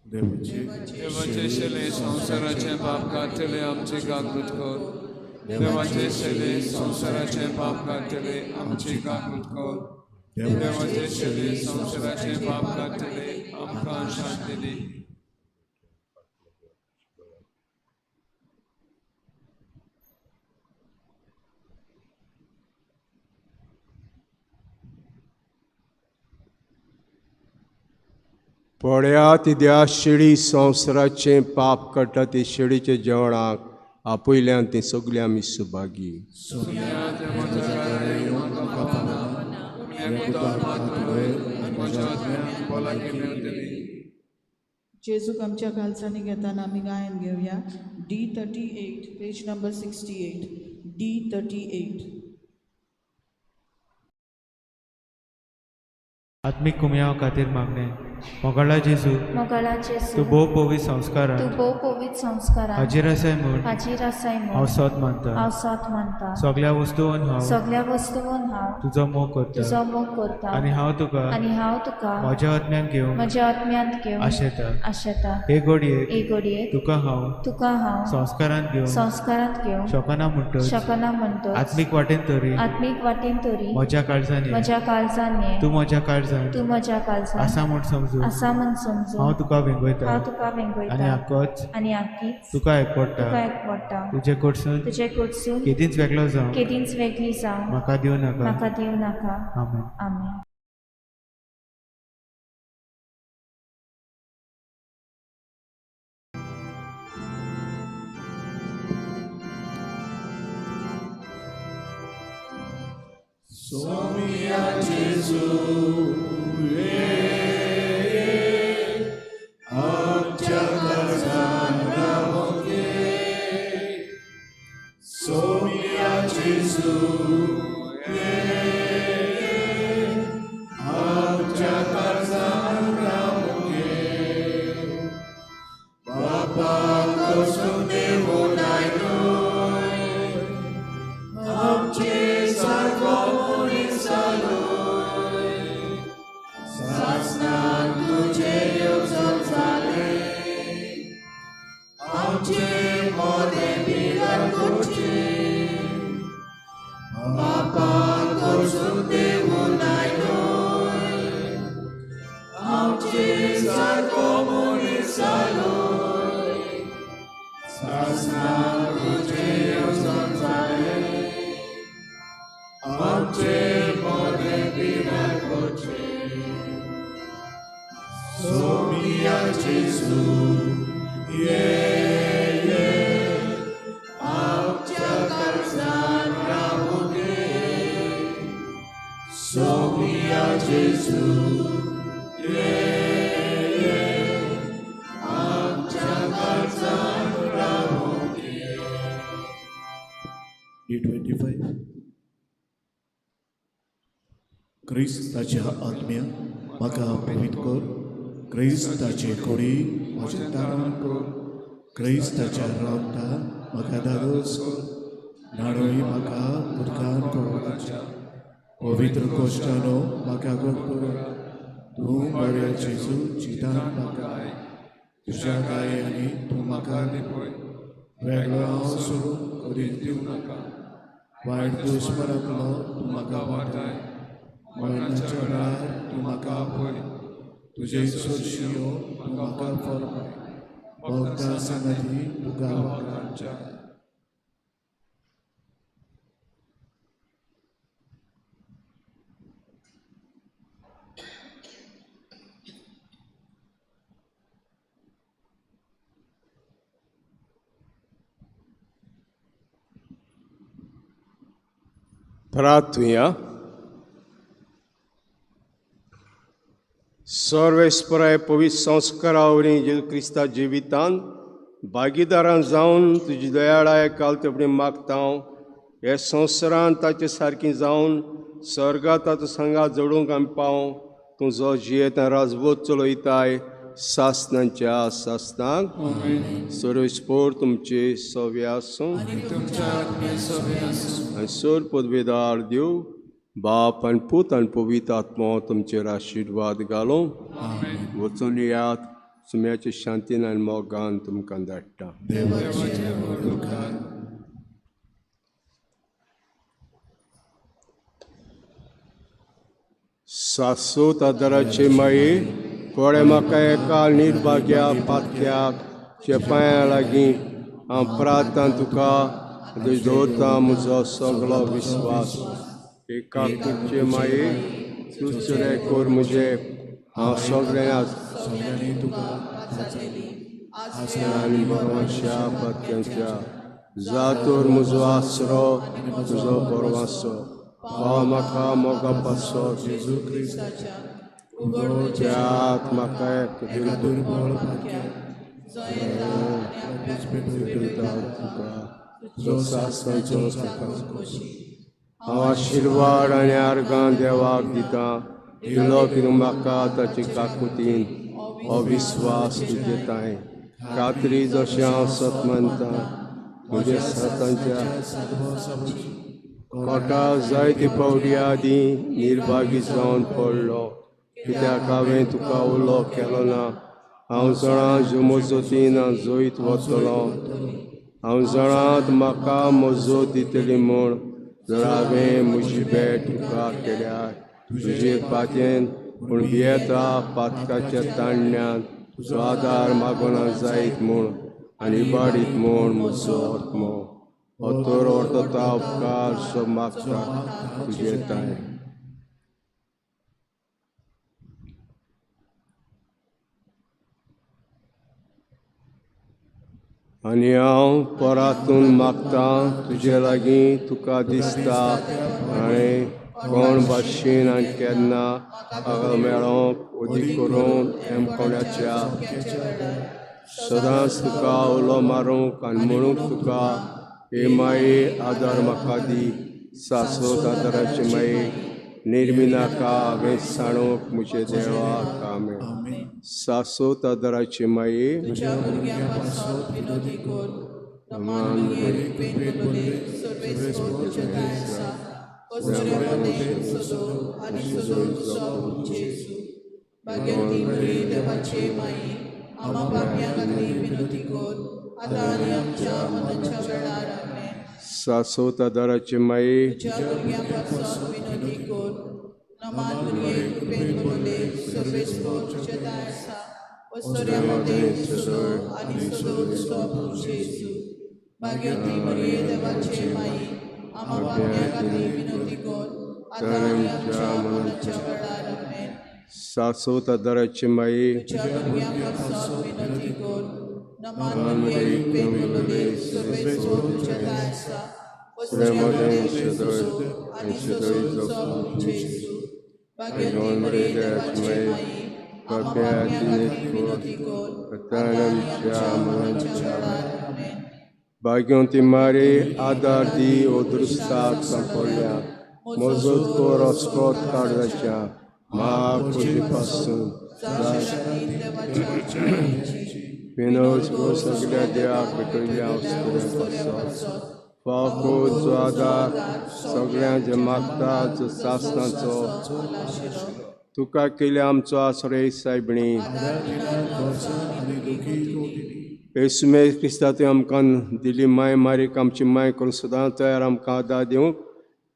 देवाचे शेले संसाराचे पाप कातले आमची काकूत कर. देवाचे शेले संसाराचे पाप कातले आमची काकूत कर. देवाचे शेले संसाराचे पाप कातले आमकां शांती दी. पळयात त्या शिडी संवसाराचें पाप काडटा ते शिडीच्या जेवणाक आपयल्यान ते सगळे आमी सुभागी. जेजूक आमच्या कालचांनी घेताना आमी गायन घेवया. D38 page number 68. D38. आत्मिक कुमयाव खातीर मागणे. मोगाळा जेजू, तूं भोव पवित संस्कारांत हाजीर आसाय म्हूण हांव सोत मानता. सगळ्या वस्तूंत हांव तुजो मोग करता आनी हांव तुका म्हज्या आत्म्यांत घेवन आशेता. हे घडयेक तुका हांव संस्कारांत घेवन शकना म्हणटच आत्मीक वाटेन तरी म्हज्या काळजांनी तूं म्हज्या काळजांत आसा म्हूण समजून हांव तुका वेंगयता आनी आख्खीच तुका एकवडटा. तुजे कडसून केदींच वेगळी जावं म्हाका दिवं नाका. आमेन. D25 क्रिस्ताच्या आत्म्या म्हाका पवित्र कर. क्रिस्ताचे कोडी म्हज्या दारांत कर. क्रिस्ताच्या रगता म्हाका दादोस कर. नाडोळी म्हाका उदकान कवताच्या पवित्र कोश्टानो म्हाका गोड कर. तूं बऱ्या जेजू चितान म्हाका तुज्या गायांनी तूं म्हाका दिपय. वेगळो हांव सोडून कधीच दिवं नाका. वायट दुश्मनांतलो तूं म्हाका वाटाय. मरणाच्या वेळार तूं म्हाका आपय. तुजे सोडशियो तूं म्हाका फरमाय. भक्तां संगती तुका वगडांच्या प्रार्थुया. सर्वेस्पराय पवित्र संस्कारावरी जेजू क्रिस्ता जिवितान भागीदारां जावन तुजी दयाळाय कालतेपणी मागता. हे संवसारांत ताचे सारकी जावन सर्गांत ताचो संगात जोडूंक आमी पावूं. तूं जो जियेता राजवट चलयताय सासनांच्या सासनांक सर्वेस्पोर तुमचे सव्य आसूं आनी सर पदवेदार देव बाप आनी पूत आनी पवित्र आत्मा तुमचेर आशिर्वाद घालूं. वचून येयात. सुम्याचे शांतीन आनी मोगान तुमकां धाडटा. सासूत आदाराचे माये कोडे म्हाका एका निर्भाग्या पात्याक चे पांया लागीं हांव प्रार्थना तुका दवरता म्हजो सगळो विस्वास. एका तुजे माये दुसरे कोर म्हजे हांव सगळ्यांनी तुका आनी बरोवशा पात्यांच्या जातोर म्हजो आसरो तुजो परवासो. भाव म्हाका मोगा पासो जेजू क्रिस्ताच्या उगडत्यात म्हाका एक दुर्बळ तुका सासनाचो हांव आशिर्वाद आनी आर्गां देवाक दिता. दिलो की म्हाका ताचे काकुतीन अविस्वास दिताय. खात्री जशें हांव सत मानता म्हज्या सातांच्या कोटा जायते फावटी आदीं निर्भागी जावन पडलो कित्याक हांवें तुका उलो केलो ना. हांव जाणा ज्यो मजतीन हांव जोईत वतलो. हांव जाणात म्हाका मजत दितली म्हूण जर हांवें म्हजी भेट तुका केल्यार तुजे पातयेन पूण भियेता पातकाच्या ताणण्यान तुजो आदार मागोना जायत म्हूण आनी इबाडीत म्हूण म्हजो आत्मो अतोर ortota उपकार सो मागता तुजे ताय. आनी हांव परातून मागता तुजे लागीं तुका दिसता आनी कोण भाशेन आनी केन्ना हांगा मेळोंक उदी करून हेम कोण्याच्या सदांच तुका उलो मारूंक आनी म्हणूंक तुका हे माये आदार म्हाका दी. सासोत आदाराचे माये निर्मिनाका हांवें साणूक म्हजे देवाक आमेन. सासोत आदाराचे माये सासोत आदाराचे माये सासोत आदाराचे माये भाग्यवंती मारे आदार दी ओदृस्ताक सांपडल्या मजत कोर अस्कोत काडजाच्या महापुजी पासून विनोद गो सगळ्या देवाक भेटयल्या पासो फाको जो आदार सगळ्यां जे मागता जो सासनाचो तुका केले आमचो आसरो सायबणी. येसुमे क्रिस्ता तुवें आमकां दिली माय मारीक आमची माय करून सदां तयार आमकां आदार दिवंक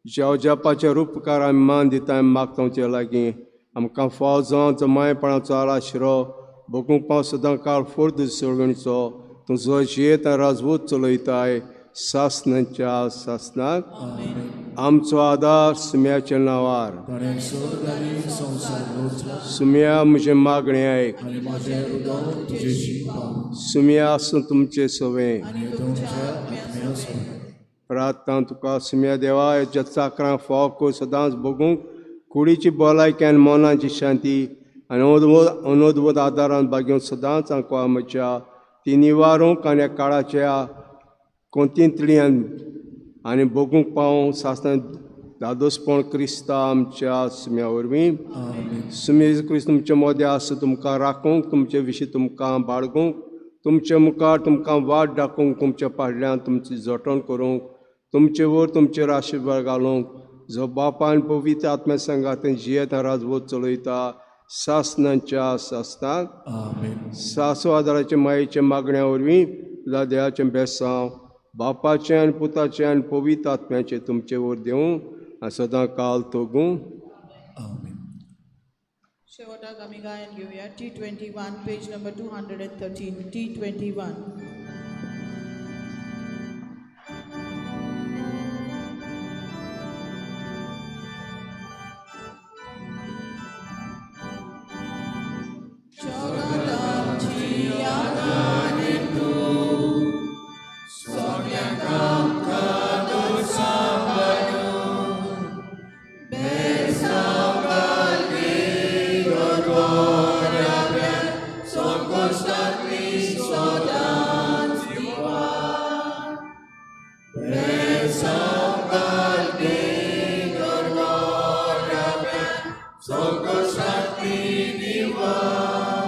जेव जपाचे उपकार आमी मान दिता आमी मागता तुजे लागीं आमकां फाव जावन जो मायपणाचो आशिरो बगूंक पाव सदां काळ फोर्द सोडगणीचो तुजो जियेत राजवूत चलयताय सासनांच्या सासनाक आमचो आदार सुम्याच्या नांवार ताणें स्वर्ग आनी संवसार रचलो सुम्या म्हजें मागणें आयक आनी म्हाजें हृदय तुजेशी पावूं सुम्या आसूं तुमचें सवें आनी तुमच्या आत्म्या सवें प्रार्थना तुका सुम्या देवा हेच्या चाकरांक फाव को सदांच बगूंक कुडीची भलायकी मोनाची शांती आनी अनोदवत आदारान बागेवन सदांच आंकवा म्हज्या ती निवारूंक आनी काळाच्या कोंतींतल्यान आनी बगूंक पावूं सासणान दादोसपण क्रिस्ता आमच्या सुम्या वरवीं सुमे क्रिस्त तुमच्या मोद्या आसूं तुमकां राखूंक तुमचे विशीं तुमकां बाळगूंक तुमच्या मुखार तुमकां वाट दाखोवंक तुमच्या फाटल्यान तुमची जतन करूंक तुमचे वर तुमचेर आशिर्वाद घालूंक जो बापान पवित्र आत्म्या संगातीन जियेत राजवत चलयता सासनांच्या सासनाक सासू आदाराचे मायेचे मागण्या वरवीं तुला देवाचें बेसांव बापाचें आनी पुताचें आनी पवित्र आत्म्याचें तुमचे वर देवूं आनी सदां काल तोगूं शेवटाक आमी गायन घेवया T21 page number 213 T21 Soko Shakti Diva